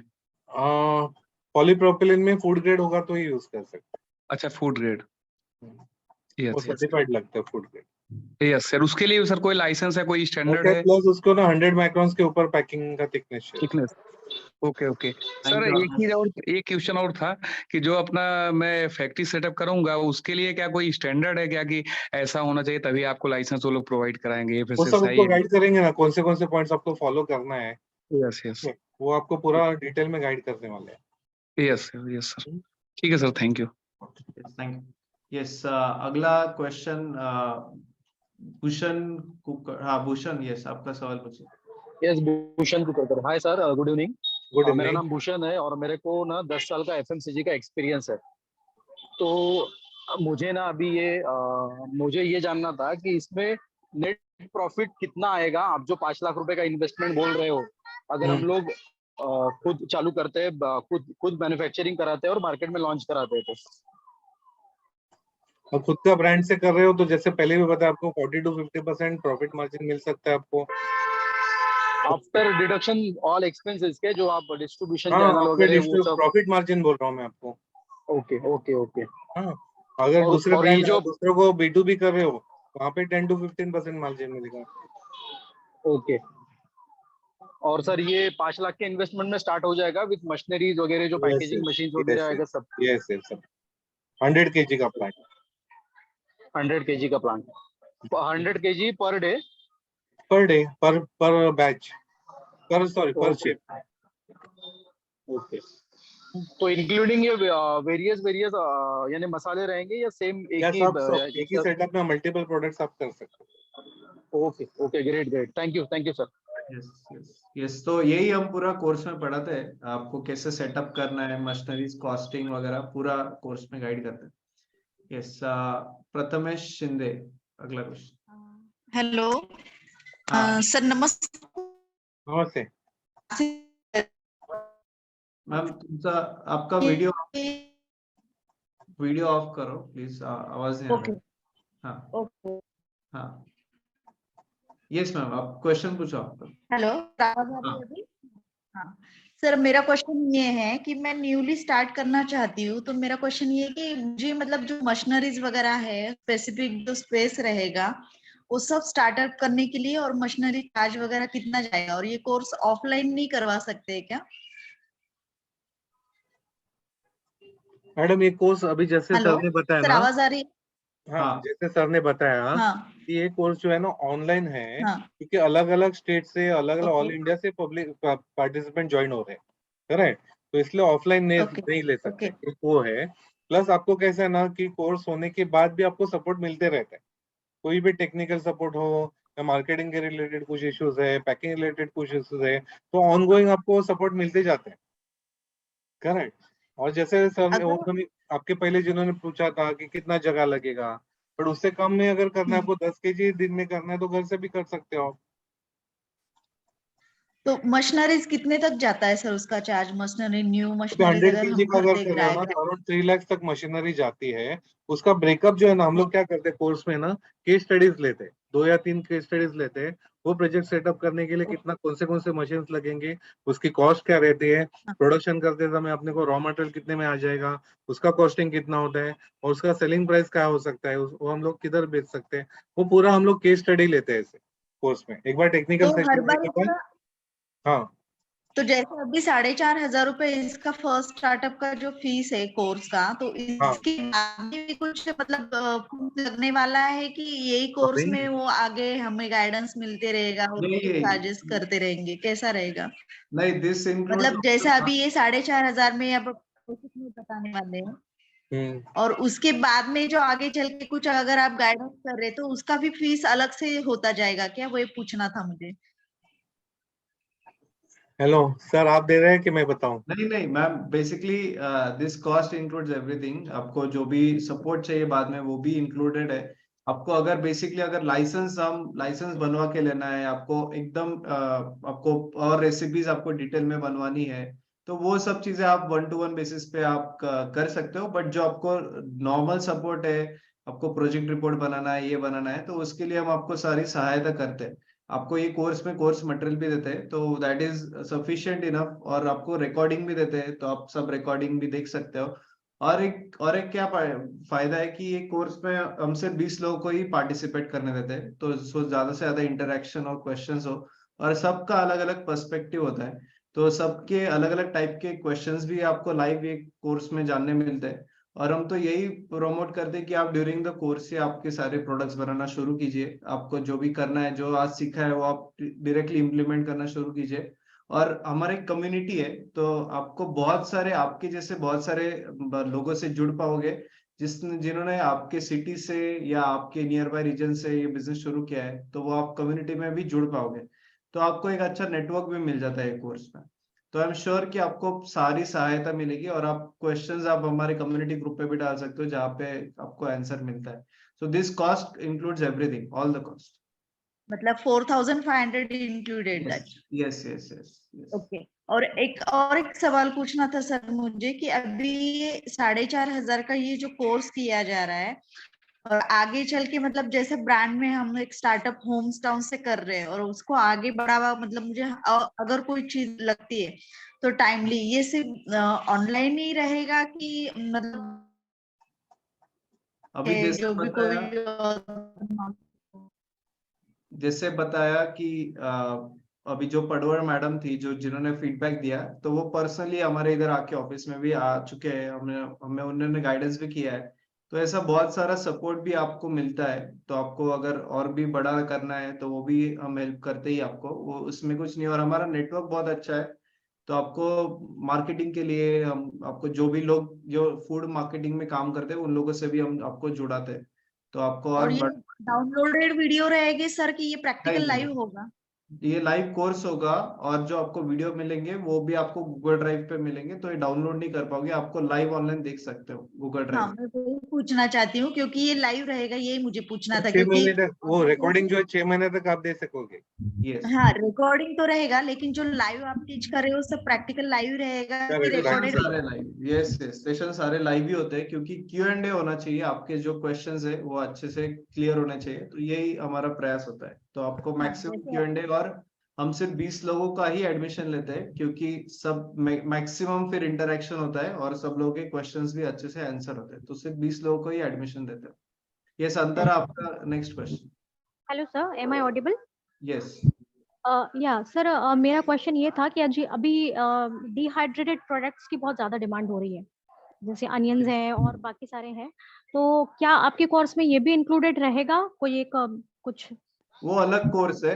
पॉलीप्रोपिलीन में फूड ग्रेड होगा तो ही यूज कर सकते अच्छा, फूड ग्रेड। हैं, वो यस यस सर्टिफाइड लगता है फूड ग्रेड। यस सर, उसके लिए सर कोई लाइसेंस है, कोई स्टैंडर्ड ओके, है? प्लस उसको ना 100 माइक्रॉन्स के ऊपर पैकिंग का थिकनेस चाहिए। Thickness. Okay okay. Thank sir you एक चीज आकाश। और, एक क्वेश्चन और था कि जो अपना मैं फैक्ट्री सेटअप करूंगा उसके लिए क्या कोई स्टैंडर्ड है क्या, कि ऐसा होना चाहिए तभी आपको लाइसेंस वो लोग प्रोवाइड कराएंगे, वो सब आपको FSSAI? गाइड करेंगे ना, कौन से पॉइंट्स आपको फॉलो करना है। यस यस वो आपको पूरा डिटेल में गाइड करने वाले यस यस सर। ठीक है sir, thank you. Thank you. Yes, अगला क्वेश्चन भूषण हाँ भूषण, यस आपका सवाल पूछिए। Yes, Bhushan Kukarkar. Hi sir, good evening. Good मेरा इवनिंग। नाम भूषण है और मेरे को ना 10 साल का FMCG का एक्सपीरियंस है। तो मुझे ना अभी मुझे ये जानना था कि इसमें नेट प्रॉफिट कितना आएगा। आप जो 5 लाख रुपए का इन्वेस्टमेंट बोल रहे हो, अगर हम लोग खुद चालू करते हैं, खुद मैन्युफैक्चरिंग कराते हैं और मार्केट में लॉन्च कराते हैं, तो और खुद का ब्रांड से कर रहे हो तो जैसे पहले भी बताया आपको 40 to 50% प्रॉफिट मार्जिन मिल सकता है आपको। आफ्टर डिडक्शन ऑल एक्सपेंसेस के, जो आप डिस्ट्रीब्यूशन हाँ, चैनल आपके वगैरह वो सब। प्रॉफिट मार्जिन बोल रहा हूँ मैं आपको। Okay okay okay. हाँ, अगर दूसरे और ये ब्रांड जो दूसरों को B2B कर रहे हो, वहाँ पे 10 to 15% मार्जिन मिलेगा। ओके, और सर ये 5 लाख के इन्वेस्टमेंट में स्टार्ट हो जाएगा विद मशीनरीज वगैरह, जो यस पैकेजिंग मशीन वगैरह आएगा सब? यस यस 100 kg का प्लांट। 100 kg का plant, 100 kg per day? Per day, पर बैच, पर ओके शिफ्ट। ओके। तो इंक्लूडिंग ये वेरियस वेरियस यानी मसाले रहेंगे या सेम एक या ही? सब एक ही सेटअप में मल्टीपल प्रोडक्ट्स आप कर सकते हो। Okay okay, great great, thank you sir. Yes yes yes, तो यही हम पूरा कोर्स में पढ़ाते हैं, आपको कैसे सेटअप करना है, मशीनरीज, कॉस्टिंग वगैरह पूरा कोर्स में गाइड करते हैं। यस, प्रथमेश शिंदे, अगला क्वेश्चन। हेलो हाँ सर, नमस्ते। नमस्ते। मैम, तुमचा आपका वीडियो ऑफ करो प्लीज, आवाज नहीं आ ओके रहा है। हाँ ओके। हाँ, यस मैम, आप क्वेश्चन पूछो आपका। हेलो, आवाज आ रही है अभी? हाँ सर, मेरा क्वेश्चन ये है कि मैं न्यूली स्टार्ट करना चाहती हूँ, तो मेरा क्वेश्चन ये है कि मुझे मतलब जो मशीनरीज वगैरह है, स्पेसिफिक जो स्पेस रहेगा, वो सब स्टार्टअप करने के लिए, और मशीनरी चार्ज वगैरह कितना जाएगा, और ये कोर्स ऑफलाइन नहीं करवा सकते क्या? मैडम ये कोर्स अभी जैसे हेलो सर ने बताया सर, ना, आवाज आ रही है? हाँ हाँ जैसे सर ने बताया हाँ कि ये कोर्स जो है ना ऑनलाइन है, हाँ। क्योंकि अलग अलग स्टेट से, अलग अलग ओके ऑल इंडिया से पब्लिक पार्टिसिपेंट ज्वाइन हो रहे हैं, करेक्ट। तो इसलिए ऑफलाइन ओके नहीं ले सकते, ओके एक वो है। प्लस आपको कैसा है ना कि कोर्स होने के बाद भी आपको सपोर्ट मिलते रहते हैं, कोई भी टेक्निकल सपोर्ट हो, या मार्केटिंग के रिलेटेड कुछ इश्यूज है, पैकिंग रिलेटेड कुछ इश्यूज है, तो ऑनगोइंग आपको सपोर्ट मिलते जाते हैं, करेक्ट। और जैसे सर ने अगर उन्होंने आपके पहले जिन्होंने पूछा था कि कितना जगह लगेगा, पर उससे कम में अगर करना है, आपको 10 kg दिन में करना है, तो घर से भी कर सकते हो आप। तो मशीनरीज कितने तक जाता है सर, उसका चार्ज? मशीनरी, न्यू तो मशीनरीज 100 अगर kg हम का अगर खरीदे कर रहे हो किराए ना, पे? तो अराउंड 3 लाख तक मशीनरी जाती है। उसका ब्रेकअप जो है ना, हम लोग क्या करते हैं कोर्स में ना, केस स्टडीज लेते हैं, 2 या 3 केस स्टडीज लेते हैं। वो प्रोजेक्ट सेटअप करने के लिए कितना, कौन से मशीन लगेंगे, उसकी कॉस्ट क्या रहती है, प्रोडक्शन करते समय अपने को रॉ मटेरियल कितने में आ जाएगा, उसका कॉस्टिंग कितना होता है, और उसका सेलिंग प्राइस क्या हो सकता है, वो हम लोग किधर बेच सकते हैं, वो पूरा हम लोग केस स्टडी लेते हैं इसे कोर्स में। एक बार टेक्निकल तो सेशन हर होने बार के बाद, इसका, हाँ तो जैसे अभी 4,500 रुपए इसका फर्स्ट स्टार्टअप का जो फीस है कोर्स का, तो हाँ, इसके बाद भी कुछ मतलब फीस लगने वाला है कि यही कोर्स नहीं में वो आगे हमें गाइडेंस मिलते रहेगा और कुछ चार्जेस नहीं करते रहेंगे, कैसा रहेगा? नहीं, दिस इंक्लूड, मतलब जैसे अभी ये 4,500 में अब कुछ नहीं बताने वाले हैं, हम्म। और उसके बाद में जो आगे चल के कुछ अगर आप गाइडेंस कर रहे, तो उसका भी फीस अलग से होता जाएगा क्या? वो ये पूछना था मुझे। हेलो सर, आप दे रहे हैं कि मैं बताऊं? नहीं नहीं ma'am, basically this cost includes everything. आपको जो भी सपोर्ट चाहिए बाद में वो भी इंक्लूडेड है। आपको अगर बेसिकली अगर लाइसेंस बनवा के लेना है, आपको एकदम आपको और रेसिपीज आपको डिटेल में बनवानी है, तो वो सब चीजें आप 1-to-1 बेसिस पे आप कर सकते हो। बट जो आपको नॉर्मल सपोर्ट है, आपको प्रोजेक्ट रिपोर्ट बनाना है, ये बनाना है, तो उसके लिए हम आपको सारी सहायता करते हैं। आपको ये कोर्स में कोर्स मटेरियल भी देते हैं, तो दैट इज सफिशिएंट इनफ। और आपको रिकॉर्डिंग भी देते हैं, तो आप सब रिकॉर्डिंग भी देख सकते हो। और एक क्या फायदा है कि ये कोर्स में हमसे 20 लोगों को ही पार्टिसिपेट करने देते हैं, तो सो ज्यादा से ज्यादा इंटरेक्शन और क्वेश्चंस हो, और सबका अलग अलग पर्सपेक्टिव होता है, तो सबके अलग अलग टाइप के क्वेश्चंस भी आपको लाइव ये कोर्स में जानने मिलते हैं। और हम तो यही प्रमोट करते हैं कि आप ड्यूरिंग द कोर्स से आपके सारे प्रोडक्ट्स बनाना शुरू कीजिए। आपको जो भी करना है, जो आज सीखा है, वो आप डायरेक्टली इम्प्लीमेंट करना शुरू कीजिए। और हमारे कम्युनिटी है, तो आपको बहुत सारे आपके जैसे बहुत सारे लोगों से जुड़ पाओगे, जिन्होंने आपके सिटी से या आपके नियर बाय रीजन से ये बिजनेस शुरू किया है, तो वो आप कम्युनिटी में भी जुड़ पाओगे। तो आपको एक अच्छा नेटवर्क भी मिल जाता है कोर्स में। तो आई एम श्योर कि आपको सारी सहायता मिलेगी, और आप क्वेश्चंस आप हमारे कम्युनिटी ग्रुप पे भी डाल सकते हो, जहाँ पे आपको आंसर मिलता है। So this cost includes everything, all the cost. मतलब 4,500 included yes that? Yes yes yes yes. Okay. और एक सवाल पूछना था सर मुझे कि अभी ये 4,500 का ये जो कोर्स किया जा रहा है, और आगे चल के मतलब जैसे ब्रांड में हम एक स्टार्टअप होम टाउन से कर रहे हैं, और उसको आगे बढ़ावा, मतलब मुझे अगर कोई चीज लगती है तो टाइमली, ये सिर्फ ऑनलाइन ही रहेगा कि मतलब अभी जो भी कोई जैसे बताया कि अभी जो पडवर मैडम थी, जो जिन्होंने फीडबैक दिया, तो वो पर्सनली हमारे इधर आके ऑफिस में भी आ चुके हैं, हमें हमें उन्होंने गाइडेंस भी किया है। तो ऐसा बहुत सारा सपोर्ट भी आपको मिलता है। तो आपको अगर और भी बड़ा करना है, तो वो भी हम हेल्प करते ही आपको, वो उसमें कुछ नहीं। और हमारा नेटवर्क बहुत अच्छा है, तो आपको मार्केटिंग के लिए हम आपको जो भी लोग जो फूड मार्केटिंग में काम करते हैं, उन लोगों से भी हम आपको जुड़ाते हैं, तो आपको और और ये डाउनलोडेड वीडियो रहेगी सर कि ये नहीं प्रैक्टिकल नहीं लाइव होगा? ये लाइव कोर्स होगा और जो आपको वीडियो मिलेंगे वो भी आपको गूगल ड्राइव पे मिलेंगे, तो ये डाउनलोड नहीं कर पाओगे, आपको लाइव ऑनलाइन देख सकते हो गूगल हाँ, ड्राइव। मैं वही पूछना चाहती हूँ क्योंकि ये लाइव रहेगा, यही मुझे पूछना था 6 क्योंकि महीने तक वो रिकॉर्डिंग जो है 6 महीने तक आप दे सकोगे। यस, हाँ, रिकॉर्डिंग तो रहेगा लेकिन जो लाइव आप टीच कर रहे हो सब प्रैक्टिकल लाइव रहेगा कि Correct, सेशन रिकॉर्डेड? सारे लाइव, यस यस, सेशन सारे लाइव ही होते हैं क्योंकि Q&A होना चाहिए, आपके जो क्वेश्चंस है वो अच्छे से क्लियर होने चाहिए, तो यही हमारा प्रयास होता है। तो आपको हाँ, मैक्सिमम जैसे Q&A, और हम सिर्फ 20 लोगों का ही एडमिशन लेते हैं क्योंकि सब मैक्सिमम फिर इंटरेक्शन होता है और सब लोगों के क्वेश्चंस भी अच्छे से आंसर होते हैं, तो सिर्फ 20 लोगों को ही एडमिशन देते हैं। यस अंतरा, आपका next question. Hello sir, am I audible? Yes yeah sir, मेरा क्वेश्चन ये था कि अभी डिहाइड्रेटेड प्रोडक्ट्स की बहुत ज़्यादा डिमांड हो रही है, जैसे अनियंस हैं और बाकी सारे हैं, तो क्या आपके कोर्स में ये भी इंक्लूडेड रहेगा? कोई एक कुछ? वो अलग कोर्स है,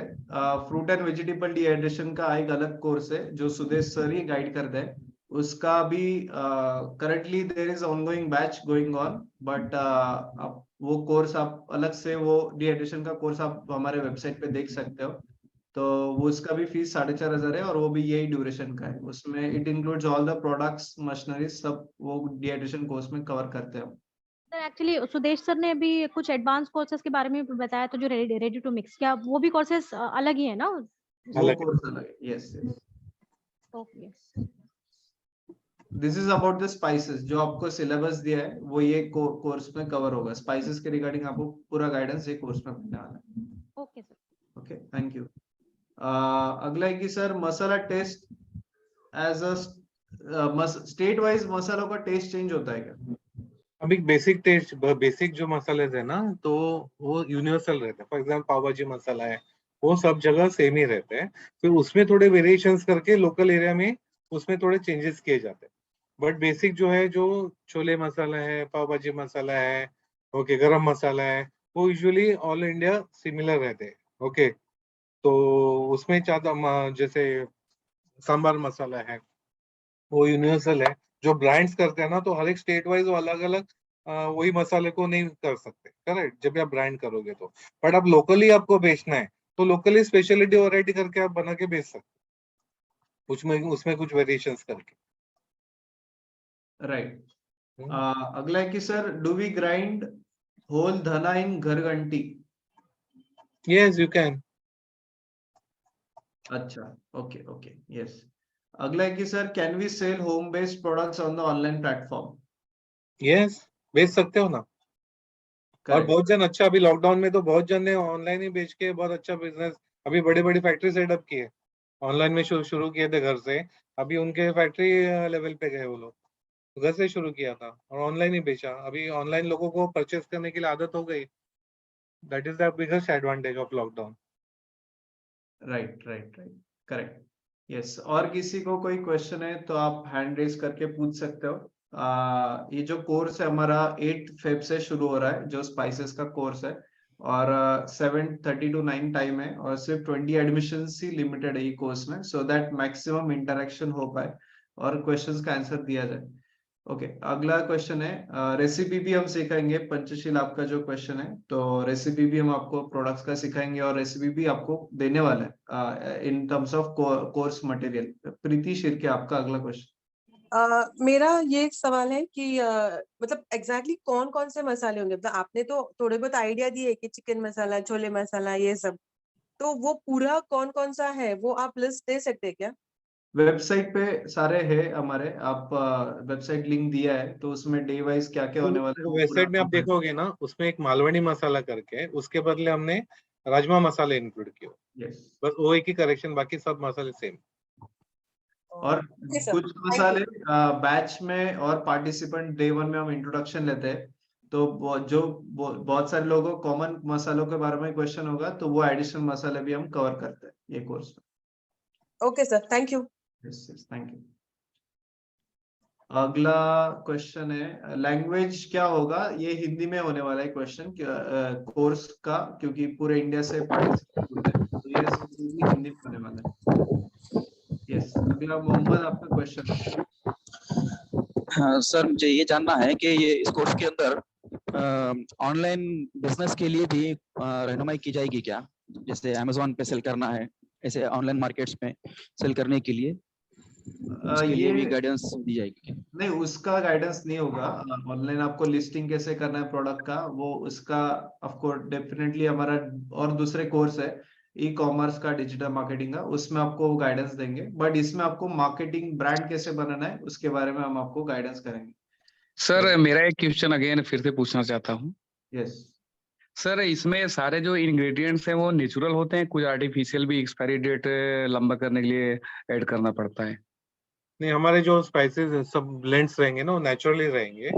फ्रूट एंड वेजिटेबल डिहाइड्रेशन का एक अलग कोर्स है जो सुदेश सर ही गाइड करते हैं। उसका भी currently there is ongoing batch going on, but आप वो कोर्स आप अलग से, वो डिहाइड्रेशन का कोर्स आप हमारे वेबसाइट पे देख सकते हो। तो वो उसका भी फीस 4,500 है और वो भी यही ड्यूरेशन का है, उसमें it includes all the products machinery सब वो डिहाइड्रेशन कोर्स में कवर करते हैं। सर एक्चुअली सुदेश सर ने अभी कुछ एडवांस कोर्सेज के बारे में बताया, तो जो रेडी टू मिक्स, क्या वो भी कोर्सेज अलग ही है ना? वो अलग। कोर्स अलग है, yes yes. Okay. This is about the spices, जो आपको सिलेबस दिया है वो ये कोर्स में कवर होगा, स्पाइसेस के रिगार्डिंग आपको पूरा गाइडेंस ये कोर्स में मिलने वाला है। Okay sir. Okay, thank you. अगला है कि sir masala taste as a state wise मसालों का टेस्ट चेंज होता है क्या? अभी बेसिक टेस्ट, बेसिक जो मसाले है ना, तो वो यूनिवर्सल रहते हैं। फॉर एग्जाम्पल पाव भाजी मसाला है, वो सब जगह सेम ही रहते हैं, फिर उसमें थोड़े वेरिएशंस करके लोकल एरिया में उसमें थोड़े चेंजेस किए जाते हैं। बट बेसिक जो है, जो छोले मसाला है, पाव भाजी मसाला है, ओके, गरम मसाला है, वो यूजुअली ऑल इंडिया सिमिलर रहते हैं। ओके, तो उसमें ज्यादा जैसे सांबर मसाला है, वो यूनिवर्सल है। जो ब्रांड्स करते हैं ना, तो हर एक स्टेट वाइज वो अलग अलग वही मसाले को नहीं कर सकते, करेक्ट, जब आप ब्रांड करोगे तो। बट अब लोकली आपको बेचना है तो लोकली स्पेशलिटी वैरायटी करके आप बना के बेच सकते, उसमें कुछ वेरिएशंस करके। राइट। अगला है कि sir do we grind whole धना इन घरघंटी? Yes, you can. अच्छा, ओके ओके, यस। अगला है कि sir can we sell home based products on the online platform? Yes, बेच सकते हो ना। और बहुत जन, अच्छा, अभी लॉकडाउन में तो बहुत जन ने ऑनलाइन ही बेच के बहुत अच्छा बिजनेस, अभी बड़ी बड़ी फैक्ट्री सेटअप की है, ऑनलाइन में शुरू किए थे घर से। अभी उनके फैक्ट्री लेवल पे गए वो लोग, घर से शुरू किया था और ऑनलाइन ही बेचा। अभी ऑनलाइन लोगों को परचेस करने की आदत हो गई। That is the biggest advantage of lockdown. Right right right, correct, yes. और किसी को कोई क्वेश्चन है तो आप हैंड रेज करके पूछ सकते हो। ये जो कोर्स है हमारा 8 फेब से शुरू हो रहा है, जो स्पाइसेस का कोर्स है, और 7:30 to 9 टाइम है, और सिर्फ 20 एडमिशन ही लिमिटेड है ये कोर्स में, सो दैट मैक्सिमम इंटरेक्शन हो पाए और क्वेश्चंस का आंसर दिया जाए। ओके, अगला क्वेश्चन है रेसिपी भी हम सिखाएंगे, पंचशील आपका जो क्वेश्चन है, तो रेसिपी भी हम आपको प्रोडक्ट्स का सिखाएंगे और रेसिपी भी आपको देने वाला है in terms of course material. Preeti Shirke, आपका अगला क्वेश्चन। मेरा ये एक सवाल है कि मतलब एग्जैक्टली कौन कौन से मसाले होंगे? मतलब आपने तो थोड़े बहुत आइडिया दिए कि चिकन मसाला, छोले मसाला, ये सब, तो वो पूरा कौन कौन सा है वो आप लिस्ट दे सकते हैं क्या? वेबसाइट पे सारे है हमारे, आप वेबसाइट लिंक दिया है तो उसमें डे वाइज क्या क्या होने वाला है वो वेबसाइट में आप पूरा। देखोगे ना, उसमें एक मालवनी मसाला करके, उसके बदले हमने राजमा मसाले इंक्लूड किए, यस, बस वो एक ही करेक्शन, बाकी सब मसाले सेम। और ओके सर, कुछ थैंक मसाले बैच में और पार्टिसिपेंट डे 1 में हम इंट्रोडक्शन लेते हैं, तो बहुत सारे लोगों को कॉमन मसालों के बारे में क्वेश्चन होगा, तो वो एडिशनल मसाले भी हम कवर करते हैं ये कोर्स में। Okay sir, thank you. Yes yes, thank you. अगला क्वेश्चन है लैंग्वेज क्या होगा? ये हिंदी में होने वाला है क्वेश्चन कोर्स का, क्योंकि पूरे इंडिया से पार्टिसिपेट होते हैं, तो ये सिर्फ हिंदी में होने वाला है। यस, अगला मोहम्मद, आपका क्वेश्चन। हाँ सर, मुझे ये जानना है कि ये इस कोर्स के अंदर ऑनलाइन बिजनेस के लिए भी रहनुमाई की जाएगी क्या? जैसे अमेज़न पे सेल करना है ऐसे ऑनलाइन मार्केट्स में सेल करने के लिए, उसके लिए भी गाइडेंस दी जाएगी? नहीं, उसका गाइडेंस नहीं होगा। ऑनलाइन आपको लिस्टिंग कैसे करना है प्रोडक्ट का, वो उसका आपको डेफिनेटली हमारा और दूसरे कोर्स है ई कॉमर्स का, डिजिटल मार्केटिंग का, उसमें आपको गाइडेंस देंगे। बट इसमें आपको मार्केटिंग ब्रांड कैसे बनाना है उसके बारे में हम आपको गाइडेंस करेंगे। सर मेरा एक क्वेश्चन अगेन फिर से पूछना चाहता हूँ। यस सर इसमें सारे जो इंग्रेडिएंट्स हैं वो नेचुरल होते हैं, कुछ आर्टिफिशियल भी एक्सपायरी डेट लंबा करने के लिए ऐड करना पड़ता है? नहीं, हमारे जो स्पाइसेस सब ब्लेंड्स रहेंगे ना, वो नेचुरली रहेंगे,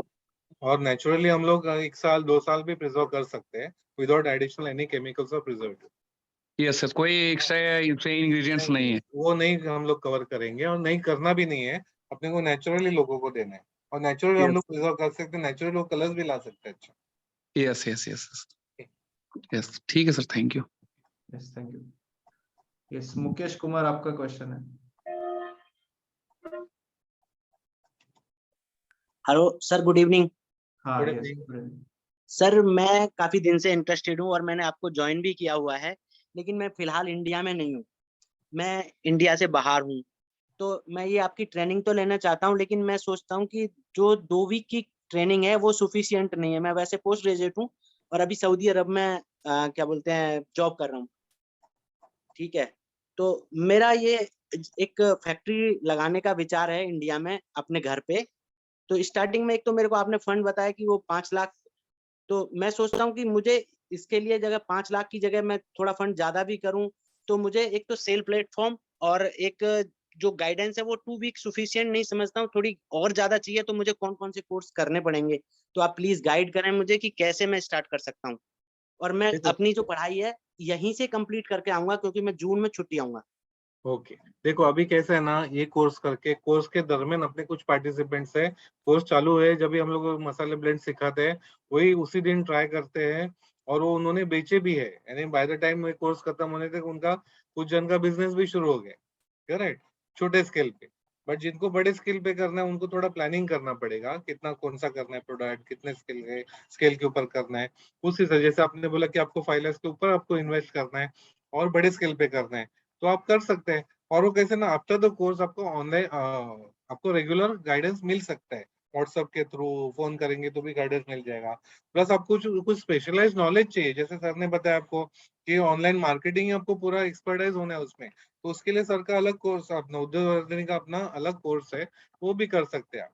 और नेचुरली हम लोग 1 साल 2 साल भी प्रिजर्व कर सकते हैं विदाउट एडिशनल एनी केमिकल्स और प्रिजर्वेटिव। यस सर, कोई एक्स्ट्रा इंग्रेडिएंट्स नहीं है? वो नहीं हम लोग कवर करेंगे, और नहीं करना भी नहीं है। अपने को नेचुरली लोगों को देना है, और नेचुरल हम यस लोग प्रिजर्व कर सकते हैं, नेचुरल वो कलर्स भी ला सकते हैं। अच्छा, यस यस यस यस, ठीक है sir, thank you. Yes, thank you. Yes, Mukesh Kumar आपका क्वेश्चन है। Hello sir, good evening. हाँ, Good यस, evening. सर मैं काफी दिन से इंटरेस्टेड हूँ और मैंने आपको ज्वाइन भी किया हुआ है, लेकिन मैं फिलहाल इंडिया में नहीं हूँ, मैं इंडिया से बाहर हूँ। तो मैं ये आपकी ट्रेनिंग तो लेना चाहता हूँ, लेकिन मैं सोचता हूँ कि जो 2 वीक की ट्रेनिंग है वो सफिशिएंट नहीं है। मैं वैसे पोस्ट ग्रेजुएट हूँ और अभी सऊदी अरब में क्या बोलते हैं जॉब कर रहा हूँ, ठीक है। तो मेरा ये एक फैक्ट्री लगाने का विचार है इंडिया में अपने घर पे। तो स्टार्टिंग में एक तो मेरे को आपने फंड बताया कि वो 5 लाख, तो मैं सोचता हूँ कि मुझे इसके लिए जगह 5 लाख की जगह मैं थोड़ा फंड ज्यादा भी करूँ, तो मुझे एक तो सेल प्लेटफॉर्म और एक जो गाइडेंस है वो 2 वीक सफिशिएंट नहीं समझता हूँ, थोड़ी और ज्यादा चाहिए। तो मुझे कौन कौन से कोर्स करने पड़ेंगे, तो आप प्लीज गाइड करें मुझे कि कैसे मैं स्टार्ट कर सकता हूँ। और मैं अपनी जो पढ़ाई है यहीं से कंप्लीट करके आऊंगा, क्योंकि मैं जून में छुट्टी आऊंगा। ओके, देखो अभी कैसा है ना, ये कोर्स करके कोर्स के दरमियान अपने कुछ पार्टिसिपेंट्स है, कोर्स चालू है, जब भी हम लोग मसाले ब्लेंड सिखाते हैं वही उसी दिन ट्राई करते हैं, और वो उन्होंने बेचे भी है, यानी बाय द टाइम कोर्स खत्म होने तक उनका कुछ जन का बिजनेस भी शुरू हो गया, करेक्ट, छोटे स्केल पे। बट जिनको बड़े स्केल पे करना है उनको थोड़ा प्लानिंग करना पड़ेगा, कितना कौन सा करना है प्रोडक्ट, कितने स्केल के ऊपर करना है। उस हिसाब, जैसे आपने बोला कि आपको 5 लाख के ऊपर आपको इन्वेस्ट करना है और बड़े स्केल पे करना है, तो आप कर सकते हैं। और वो कैसे ना, आफ्टर द कोर्स आपको ऑनलाइन आपको रेगुलर गाइडेंस मिल सकता है, व्हाट्सएप के थ्रू, फोन करेंगे तो भी गाइडेंस मिल जाएगा। प्लस आपको कुछ स्पेशलाइज्ड नॉलेज चाहिए, जैसे सर ने बताया आपको कि ऑनलाइन मार्केटिंग आपको पूरा एक्सपर्टाइज होना है उसमें, तो उसके लिए सर का अलग कोर्स, अपना उद्योग वर्धनी का अपना अलग कोर्स है, वो भी कर सकते हैं आप,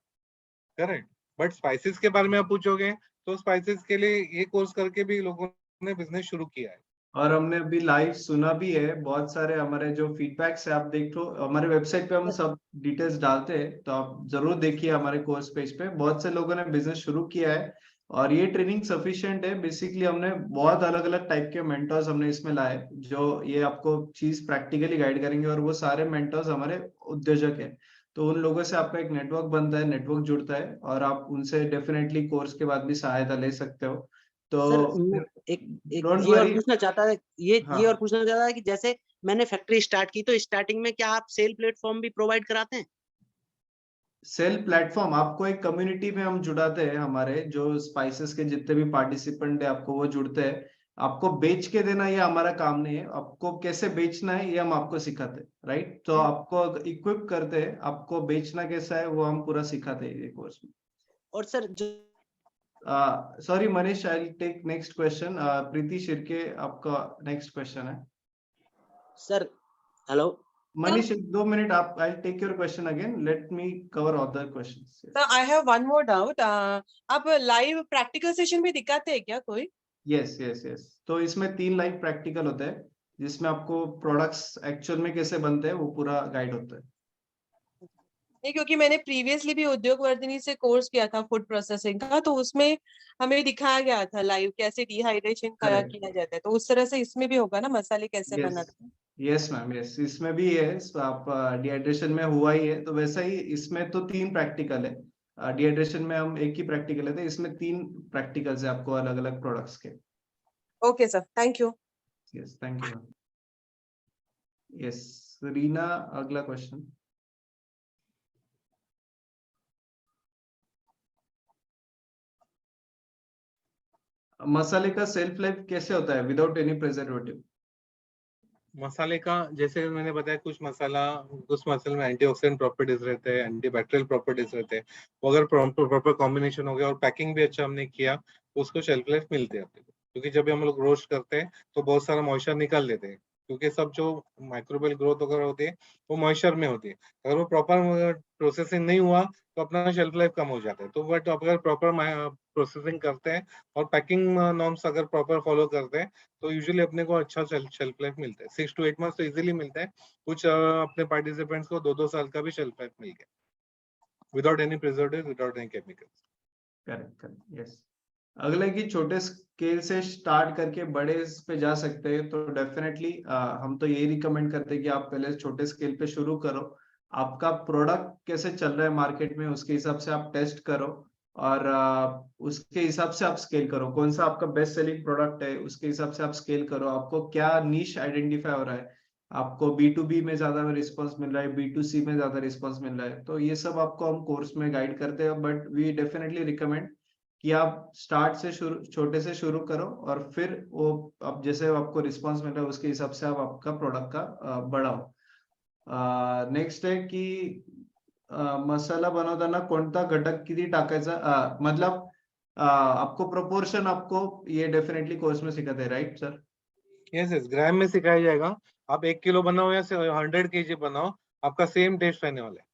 करेक्ट। बट स्पाइसेस के बारे में आप पूछोगे तो स्पाइसेस के लिए ये कोर्स करके भी लोगों ने बिजनेस शुरू किया है। और हमने अभी लाइव सुना भी है, बहुत सारे हमारे जो फीडबैक्स है आप देख लो, हमारे वेबसाइट पे हम सब डिटेल्स डालते हैं, तो आप जरूर देखिए हमारे कोर्स पेज पे, बहुत से लोगों ने बिजनेस शुरू किया है। और ये ट्रेनिंग सफिशिएंट है, बेसिकली हमने बहुत अलग अलग टाइप के मेंटर्स हमने इसमें लाए, जो ये आपको चीज प्रैक्टिकली गाइड करेंगे, और वो सारे मेंटर्स हमारे उद्योजक है। तो उन लोगों से आपका एक नेटवर्क बनता है, नेटवर्क जुड़ता है, और आप उनसे डेफिनेटली कोर्स के बाद भी सहायता ले सकते हो। सर तो एक डोंट ये और वरी। पूछना चाहता है, ये और हाँ, पूछना चाहता है कि जैसे मैंने फैक्ट्री स्टार्ट की, तो स्टार्टिंग में क्या आप सेल प्लेटफॉर्म भी प्रोवाइड कराते हैं? सेल प्लेटफॉर्म आपको एक कम्युनिटी में हम जुड़ाते हैं, हमारे जो स्पाइसेस के जितने भी पार्टिसिपेंट है आपको वो जुड़ते हैं। आपको बेच के देना ये हमारा काम नहीं है, आपको कैसे बेचना है ये हम आपको सिखाते हैं, राइट। तो आपको इक्विप करते हैं, आपको बेचना कैसा है वो हम पूरा सिखाते हैं ये कोर्स में। और सर जो sorry Manish, I take next question. Preeti Shirke आपका नेक्स्ट क्वेश्चन है। सर, हेलो मनीष, 2 मिनट, आप, I take your question again, let me cover other questions. So I have one more doubt. आप लाइव प्रैक्टिकल सेशन भी दिखाते हैं क्या कोई? यस यस यस, तो इसमें 3 लाइव प्रैक्टिकल होते हैं, जिसमें आपको प्रोडक्ट्स एक्चुअल में कैसे बनते हैं वो पूरा गाइड होता है। नहीं, क्योंकि मैंने प्रीवियसली भी उद्योग वर्धिनी से कोर्स किया था फूड प्रोसेसिंग का, तो उसमें हमें दिखाया गया था लाइव कैसे डिहाइड्रेशन करेक्ट। किया जाता है, तो उस तरह से इसमें भी होगा ना, मसाले कैसे यस बनाते हैं? यस मैम, यस, इसमें भी है। आप डिहाइड्रेशन में हुआ ही है, तो वैसा ही इसमें तो 3 प्रैक्टिकल है। डिहाइड्रेशन में हम एक ही प्रैक्टिकल है, तो इसमें 3 प्रैक्टिकल्स है आपको अलग अलग प्रोडक्ट्स के। Okay sir, thank you. Yes, thank you ma'am. Yes, Reena, अगला क्वेश्चन। मसाले का सेल्फ लाइफ कैसे होता है विदाउट एनी प्रिजर्वेटिव? मसाले का जैसे मैंने बताया, कुछ मसाले में एंटीऑक्सीडेंट प्रॉपर्टीज रहते हैं, एंटीबैक्टीरियल प्रॉपर्टीज रहते हैं। वो अगर प्रॉपर कॉम्बिनेशन हो गया और पैकिंग भी अच्छा हमने किया तो उसको शेल्फ लाइफ मिलती है अपने को। क्योंकि जब भी हम लोग रोस्ट करते हैं तो बहुत सारा मॉइस्चर निकाल लेते हैं, क्योंकि सब जो माइक्रोबियल ग्रोथ वगैरह होती है वो मॉइस्चर में होती है। अगर वो प्रॉपर प्रोसेसिंग नहीं हुआ तो अपना शेल्फ लाइफ कम हो जाता है। तो बट अगर प्रॉपर प्रोसेसिंग करते हैं और पैकिंग नॉर्म्स अगर प्रॉपर फॉलो करते हैं तो यूजुअली अपने को अच्छा शेल्फ लाइफ मिलता है। 6 to 8 मंथ्स तो इजीली मिलता है। कुछ अपने पार्टिसिपेंट्स को 2-2 साल का भी शेल्फ लाइफ मिल गया, without any preservative, without any chemicals. Correct, yes. अगले की छोटे स्केल से स्टार्ट करके बड़े पे जा सकते हैं, तो डेफिनेटली हम तो यही रिकमेंड करते हैं कि आप पहले छोटे स्केल पे शुरू करो। आपका प्रोडक्ट कैसे चल रहा है मार्केट में, उसके हिसाब से आप टेस्ट करो और उसके हिसाब से आप स्केल करो। कौन सा आपका बेस्ट सेलिंग प्रोडक्ट है, उसके हिसाब से आप स्केल करो। आपको क्या नीश आइडेंटिफाई हो रहा है, आपको B2B में ज्यादा रिस्पॉन्स मिल रहा है, B2C में ज्यादा रिस्पॉन्स मिल रहा है, तो ये सब आपको हम कोर्स में गाइड करते हैं। बट वी डेफिनेटली रिकमेंड कि आप स्टार्ट से छोटे से शुरू करो और फिर वो अब जैसे आपको रिस्पांस मिल रहा है उसके हिसाब से आप आपका प्रोडक्ट का बढ़ाओ। नेक्स्ट है की मसाला बनवताना कोणता घटक किती टाकायचा, मतलब आपको प्रोपोर्शन आपको ये डेफिनेटली कोर्स में सिखाते हैं, राइट सर? यस, ग्राम में सिखाया जाएगा। आप 1 किलो बनाओ या 100 kg बनाओ, आपका सेम टेस्ट रहने वाला है।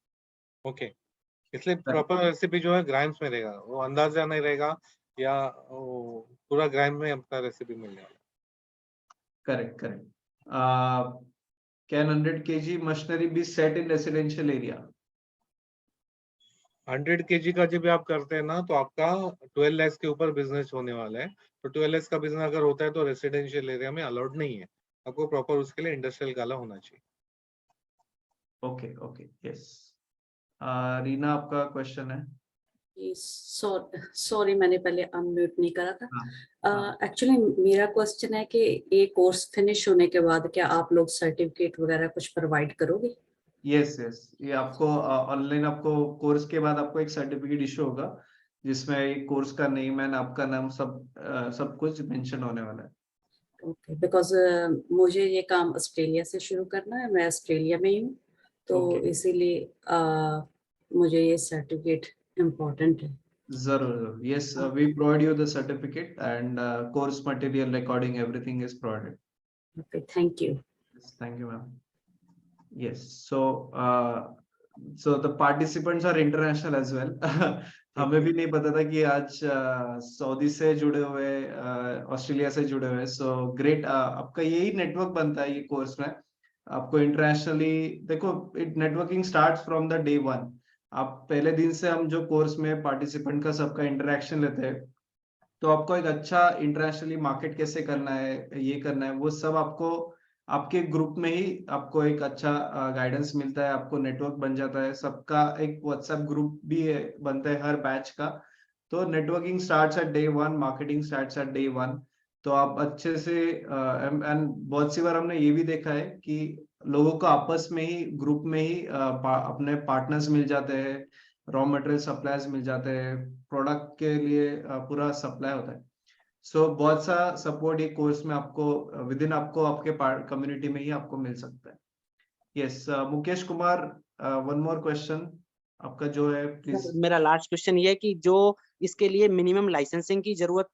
ओके, इसलिए प्रॉपर रेसिपी जो है ग्राम्स में रहेगा, वो अंदाजा नहीं रहेगा या पूरा ग्राम में आपका रेसिपी मिलने वाला है। Correct. Can 100 kg machinery be set in residential area? 100 kg का जब आप करते हैं ना तो आपका 12 lakhs के ऊपर बिजनेस होने वाला है। तो 12 lakhs का बिजनेस अगर होता है तो रेसिडेंशियल एरिया में अलाउड नहीं है, आपको प्रॉपर उसके लिए इंडस्ट्रियल गाला होना चाहिए। Okay, yes. रीना, आपका क्वेश्चन है? सॉरी, मैंने पहले अनम्यूट नहीं करा था। हाँ। एक्चुअली मेरा क्वेश्चन है कि ये कोर्स फिनिश होने के बाद क्या आप लोग सर्टिफिकेट वगैरह कुछ प्रोवाइड करोगे? यस, ये आपको ऑनलाइन आपको कोर्स के बाद आपको एक सर्टिफिकेट इशू होगा जिसमें कोर्स का नेम एंड आपका नाम सब कुछ मेंशन होने वाला है। ओके, बिकॉज मुझे ये काम ऑस्ट्रेलिया से शुरू करना है, मैं ऑस्ट्रेलिया में ही हूँ, तो इसीलिए मुझे ये सर्टिफिकेट इम्पोर्टेंट है। जरूर, yes, we provide you the certificate and course material, recording, everything is provided. Okay, thank you. Thank you ma'am. Yes, so the participants are international as well. हमें भी नहीं पता था कि आज सऊदी से जुड़े हुए, ऑस्ट्रेलिया से जुड़े हुए। सो ग्रेट, आपका यही नेटवर्क बनता है ये कोर्स में। आपको इंटरनेशनली देखो, it networking starts from the day one. आप पहले दिन से हम जो कोर्स में पार्टिसिपेंट का सबका इंटरेक्शन लेते हैं, तो आपको एक अच्छा इंटरनेशनली मार्केट कैसे करना है, ये करना है, वो सब आपको आपके ग्रुप में ही आपको एक अच्छा गाइडेंस मिलता है। आपको नेटवर्क बन जाता है, सबका एक व्हाट्सएप ग्रुप भी बनता है हर बैच का। तो networking starts at day one, marketing starts at day one. तो आप अच्छे से एंड बहुत सी बार हमने ये भी देखा है कि लोगों को आपस में ही ग्रुप में ही अपने पार्टनर्स मिल जाते हैं, रॉ मटेरियल सप्लायर्स मिल जाते हैं, प्रोडक्ट के लिए पूरा सप्लाई होता है। सो बहुत सा सपोर्ट ये कोर्स में आपको विद इन आपको आपके कम्युनिटी में ही आपको मिल सकता है। Yes, Mukesh Kumar, one more question आपका जो है प्लीज। मेरा लास्ट क्वेश्चन ये है कि जो इसके लिए मिनिमम लाइसेंसिंग की जरूरत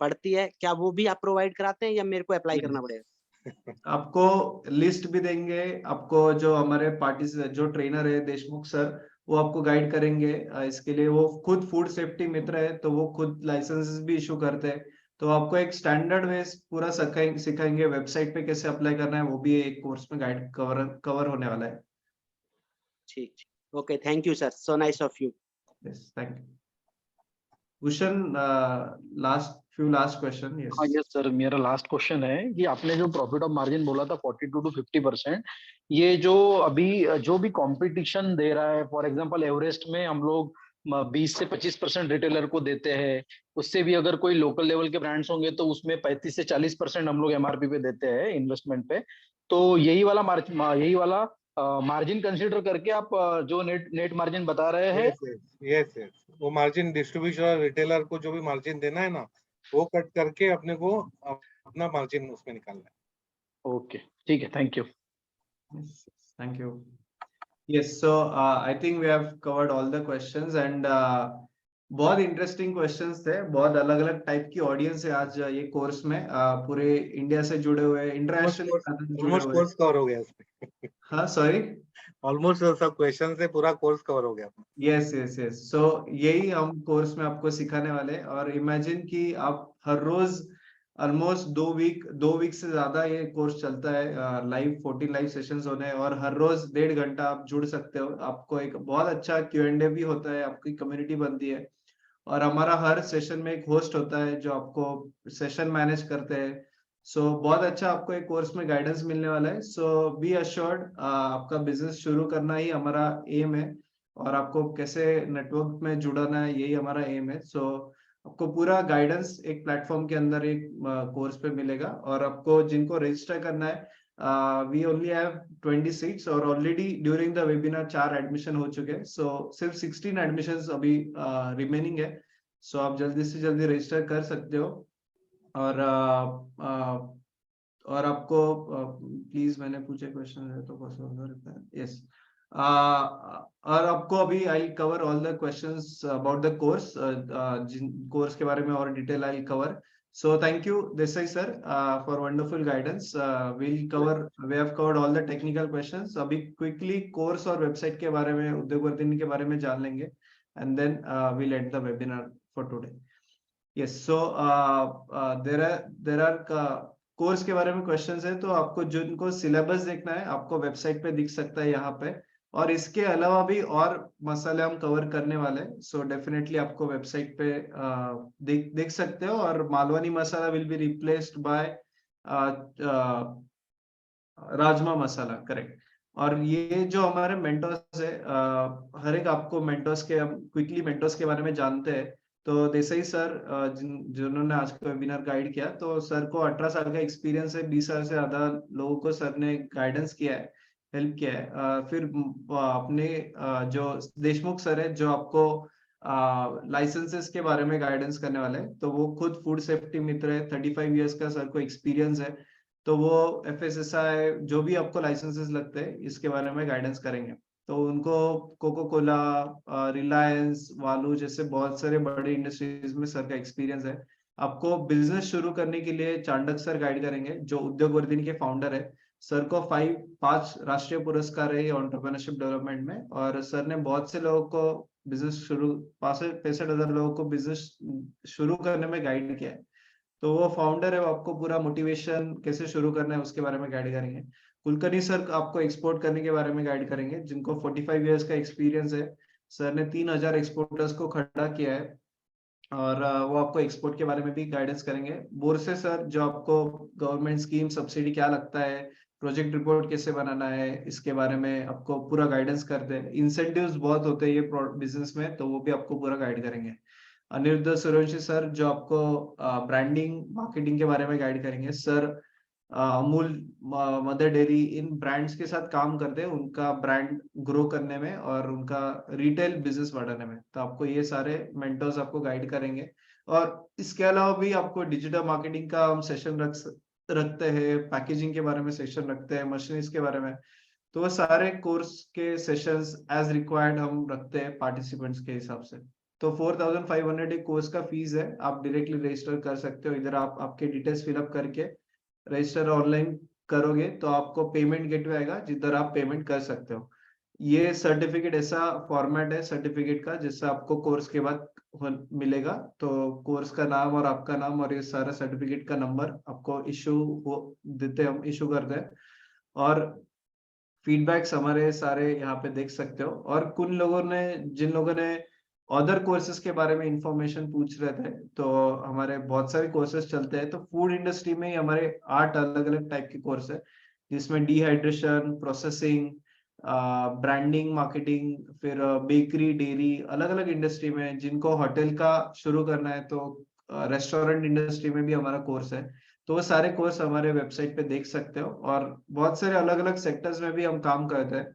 पड़ती है, क्या वो भी आप प्रोवाइड कराते हैं या मेरे को अप्लाई करना पड़ेगा? आपको लिस्ट भी देंगे, आपको जो हमारे पार्टी जो ट्रेनर है देशमुख सर, वो आपको गाइड करेंगे इसके लिए। वो खुद फूड सेफ्टी मित्र है, तो वो खुद लाइसेंसेस भी इशू करते हैं। तो आपको एक स्टैंडर्ड वे पूरा सिखाएंगे, वेबसाइट पे कैसे अप्लाई करना है, वो भी एक कोर्स में गाइड कवर होने वाला है। ठीक, okay, thank you sir, so nice of you. Yes, thank you. Bhushan, last question. Yes. हाँ, यस सर, मेरा लास्ट क्वेश्चन है कि आपने जो प्रॉफिट ऑफ मार्जिन बोला था 42 to 50%, ये जो अभी जो भी कंपटीशन दे रहा है, फॉर एग्जांपल एवरेस्ट में हम लोग 20 से 25% रिटेलर को देते हैं, उससे भी अगर कोई लोकल लेवल के ब्रांड्स होंगे तो उसमें 35 से 40% हम लोग MRP पे देते हैं इन्वेस्टमेंट पे। तो यही वाला मार्जिन कंसीडर करके आप जो नेट मार्जिन बता रहे हैं। यस, वो मार्जिन डिस्ट्रीब्यूटर रिटेलर को जो भी मार्जिन देना है ना, वो कट करके अपने को अपना मार्जिन उसमें निकालना है। ओके, ठीक है, thank you. Yes, thank you. Yes, so I think we have covered all the questions and बहुत इंटरेस्टिंग क्वेश्चंस थे। बहुत अलग अलग टाइप की ऑडियंस है आज ये कोर्स में। पूरे इंडिया से जुड़े हुए, इंटरनेशनली जुड़े हुए। कोर्स कवर हो गया उसमें। हाँ, सॉरी, ऑलमोस्ट सब क्वेश्चन से पूरा कोर्स कवर हो गया। Yes yes yes. सो यही हम कोर्स में आपको सिखाने वाले हैं। और इमेजिन कि आप हर रोज ऑलमोस्ट 2 वीक से ज्यादा ये कोर्स चलता है। लाइव 14 लाइव सेशंस होने हैं और हर रोज 1.5 घंटा आप जुड़ सकते हो। आपको एक बहुत अच्छा Q&A भी होता है, आपकी कम्युनिटी बनती है। और हमारा हर सेशन में एक होस्ट होता है जो आपको सेशन मैनेज करते हैं। सो बहुत अच्छा आपको एक कोर्स में गाइडेंस मिलने वाला है। सो बी अश्योर्ड, आपका बिजनेस शुरू करना ही हमारा एम है और आपको कैसे नेटवर्क में जुड़ाना है, यही हमारा एम है। सो आपको पूरा गाइडेंस एक प्लेटफॉर्म के अंदर एक कोर्स पे मिलेगा। और आपको जिनको रजिस्टर करना है, वी ओनली हैव 20 सीट्स और already during the webinar 4 admission हो चुके हैं। सो सिर्फ 16 एडमिशंस अभी रिमेनिंग है। सो आप जल्दी से जल्दी रजिस्टर कर सकते हो। और और आपको प्लीज, मैंने पूछे क्वेश्चन है तो यस। और आपको अभी I cover all the questions about the course, जिन कोर्स के बारे में और detail I cover. So thank you, Desai sir, for wonderful guidance. We have covered all the technical questions. अभी quickly course और website के बारे में, उद्योगवर्धिनी के बारे में जान लेंगे, and then we'll end the webinar for today. Yes, so there are course के बारे में क्वेश्चंस है, तो आपको जिनको सिलेबस देखना है आपको वेबसाइट पे दिख सकता है यहाँ पे। और इसके अलावा भी और मसाले हम कवर करने वाले हैं। सो डेफिनेटली आपको वेबसाइट पे देख सकते हो। और Malvani masala will be replaced by rajma masala, correct. और ये जो हमारे मेंटोर्स है, हर एक आपको मेंटोर्स के, हम क्विकली मेंटोर्स के बारे में जानते हैं। तो देसाई सर जिन्होंने आज का वेबिनार गाइड किया, तो सर को 18 साल का एक्सपीरियंस है, 20 साल से ज्यादा लोगों को सर ने गाइडेंस किया है, हेल्प किया है। फिर अपने जो देशमुख सर है जो आपको लाइसेंसेस के बारे में गाइडेंस करने वाले हैं, तो वो खुद फूड सेफ्टी मित्र है, 35 इयर्स का सर को एक्सपीरियंस है। तो वो FSSAI जो भी आपको लाइसेंसेस लगते हैं इसके बारे में गाइडेंस करेंगे। तो उनको कोको कोला, रिलायंस, वालू जैसे बहुत सारे बड़े इंडस्ट्रीज में सर का एक्सपीरियंस है। आपको बिजनेस शुरू करने के लिए चांडक सर गाइड करेंगे, जो उद्योगवर्धिनी के फाउंडर है। सर को 5 राष्ट्रीय पुरस्कार है एंटरप्रेन्योरशिप डेवलपमेंट में। और सर ने बहुत से लोगों को बिजनेस शुरू 65,000 लोगों को बिजनेस शुरू करने में गाइड किया है। तो वो फाउंडर है, वो आपको पूरा मोटिवेशन कैसे शुरू करना है उसके बारे में गाइड करेंगे। कुलकर्णी सर आपको एक्सपोर्ट करने के बारे में गाइड करेंगे, जिनको 45 इयर्स का एक्सपीरियंस है। सर ने 3000 एक्सपोर्टर्स को खड़ा किया है और वो आपको एक्सपोर्ट के बारे में भी गाइडेंस करेंगे। बोरसे सर जो आपको गवर्नमेंट स्कीम सब्सिडी क्या लगता है, प्रोजेक्ट रिपोर्ट कैसे बनाना है, इसके बारे में आपको पूरा गाइडेंस करते हैं। इंसेंटिव्स बहुत होते हैं ये बिजनेस में, तो वो भी आपको पूरा गाइड करेंगे। अनिरुद्ध सूर्यवंशी सर जो आपको ब्रांडिंग मार्केटिंग के बारे में गाइड करेंगे। सर अमूल, मदर डेयरी, इन ब्रांड्स के साथ काम करते हैं, उनका ब्रांड ग्रो करने में और उनका रिटेल बिजनेस बढ़ाने में। तो आपको ये सारे मेंटर्स आपको गाइड करेंगे। और इसके अलावा भी आपको डिजिटल मार्केटिंग का हम सेशन रखते हैं, पैकेजिंग के बारे में सेशन रखते हैं, मशीनरीज के बारे में। तो वो सारे कोर्स के सेशंस एज रिक्वायर्ड हम रखते हैं पार्टिसिपेंट्स के हिसाब से। तो 4500 एक कोर्स का फीस है, आप डायरेक्टली रजिस्टर कर सकते हो। इधर आप आपके डिटेल्स फिलअप करके रजिस्टर ऑनलाइन करोगे तो आपको पेमेंट गेटवे आएगा, जिधर आप पेमेंट कर सकते हो। ये सर्टिफिकेट ऐसा फॉर्मेट है सर्टिफिकेट का, जिससे आपको कोर्स के बाद मिलेगा। तो कोर्स का नाम और आपका नाम और ये सारा सर्टिफिकेट का नंबर आपको देते हैं, हम इशू करते हैं। और फीडबैक्स हमारे सारे यहाँ पे देख सकते हो। और जिन लोगों ने अदर कोर्सेज के बारे में इंफॉर्मेशन पूछ रहे थे, तो हमारे बहुत सारे कोर्सेज चलते हैं। तो फूड इंडस्ट्री में ही हमारे 8 अलग अलग टाइप के कोर्स है, जिसमें डिहाइड्रेशन, प्रोसेसिंग, ब्रांडिंग, मार्केटिंग, फिर बेकरी, डेयरी, अलग अलग इंडस्ट्री में। जिनको होटल का शुरू करना है तो रेस्टोरेंट इंडस्ट्री में भी हमारा कोर्स है। तो वो सारे कोर्स हमारे वेबसाइट पे देख सकते हो। और बहुत सारे अलग अलग सेक्टर्स में भी हम काम करते हैं,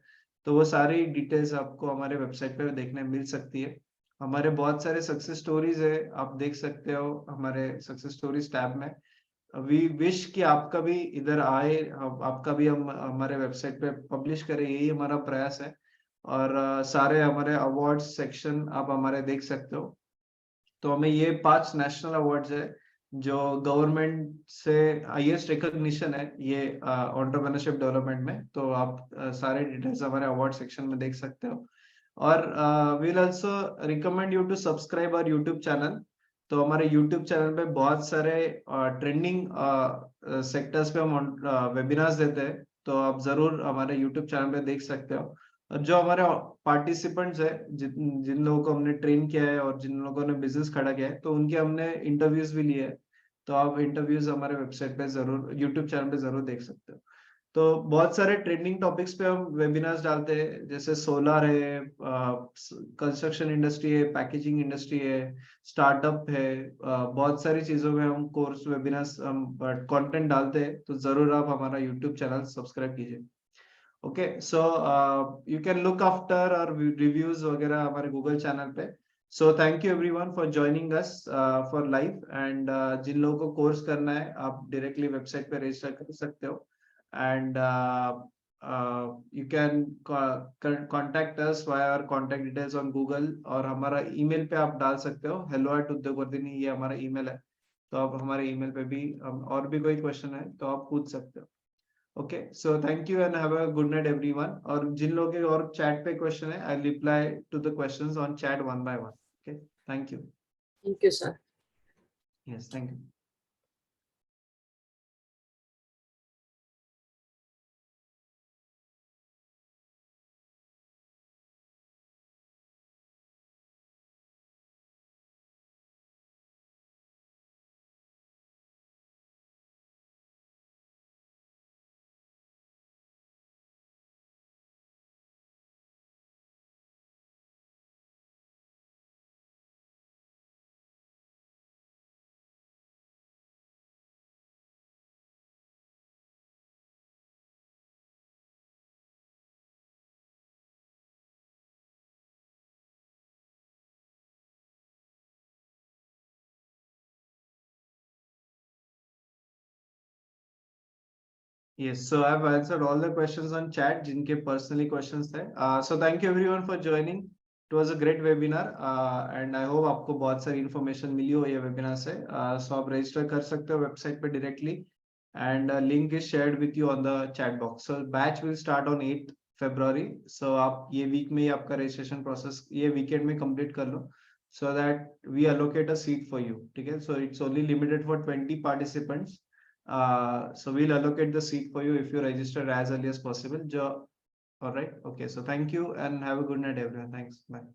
तो वो सारी डिटेल्स आपको हमारे वेबसाइट पे देखने मिल सकती है। हमारे बहुत सारे सक्सेस स्टोरीज है, आप देख सकते हो हमारे सक्सेस स्टोरीज टैब में। वी विश कि आपका भी इधर आए, आपका भी हम हमारे वेबसाइट पे पब्लिश करें, यही हमारा प्रयास है। और सारे हमारे अवार्ड सेक्शन आप हमारे देख सकते हो। तो हमें ये 5 नेशनल अवार्ड्स है जो गवर्नमेंट से हाईएस्ट रिकॉग्निशन है ये एंटरप्रेन्योरशिप डेवलपमेंट में। तो आप सारे डिटेल्स हमारे अवार्ड सेक्शन में देख सकते हो। और we'll also recommend you to subscribe our YouTube channel. तो हमारे YouTube चैनल पे बहुत सारे ट्रेंडिंग सेक्टर्स पे हम वेबिनार्स देते हैं, तो आप जरूर हमारे YouTube चैनल पे देख सकते हो। और जो हमारे पार्टिसिपेंट्स है, जिन लोगों को हमने ट्रेन किया है और जिन लोगों ने बिजनेस खड़ा किया है, तो उनके हमने इंटरव्यूज भी लिए हैं। तो आप इंटरव्यूज हमारे वेबसाइट पे जरूर, यूट्यूब चैनल पे जरूर देख सकते हो। तो बहुत सारे ट्रेंडिंग टॉपिक्स पे हम वेबिनार्स डालते हैं, जैसे सोलर है, कंस्ट्रक्शन इंडस्ट्री है, पैकेजिंग इंडस्ट्री है, स्टार्टअप है, बहुत सारी चीजों में हम कोर्स वेबिनार्स हम कंटेंट डालते हैं। तो जरूर आप हमारा यूट्यूब चैनल सब्सक्राइब कीजिए। Okay, so you can look after और रिव्यूज वगैरह हमारे गूगल चैनल पे। So thank you everyone for joining us for live. And जिन लोगों को कोर्स करना है, आप डायरेक्टली वेबसाइट पे रजिस्टर कर सकते हो। And you can contact us via our contact details on Google, और हमारा ईमेल पे आप डाल सकते हो hello@udyogvardhini, ये हमारा ईमेल है। तो आप हमारे ईमेल पे भी और भी कोई क्वेश्चन है तो आप पूछ सकते हो। Okay, so thank you and have a good night everyone. और जिन लोगों के और चैट पे क्वेश्चन है, I reply to the questions on chat one by one. Okay, thank you. Thank you, sir. Yes, thank you. Yes, so I've answered all the questions on chat जिनके personally questions थे। So thank you everyone for joining. It was a great webinar and I hope आपको बहुत सारी information मिली हो ये webinar से। So आप register कर सकते हो website पे directly and link is shared with you on the chat box. So batch will start on 8th February. So आप ये week में ही आपका registration process ये weekend में complete कर लो, so that we allocate a seat for you. ठीक है? So it's only limited for 20 participants. So we'll allocate the seat for you if you register as early as possible. All right. Okay. So thank you and have a good night, everyone. Thanks. Bye.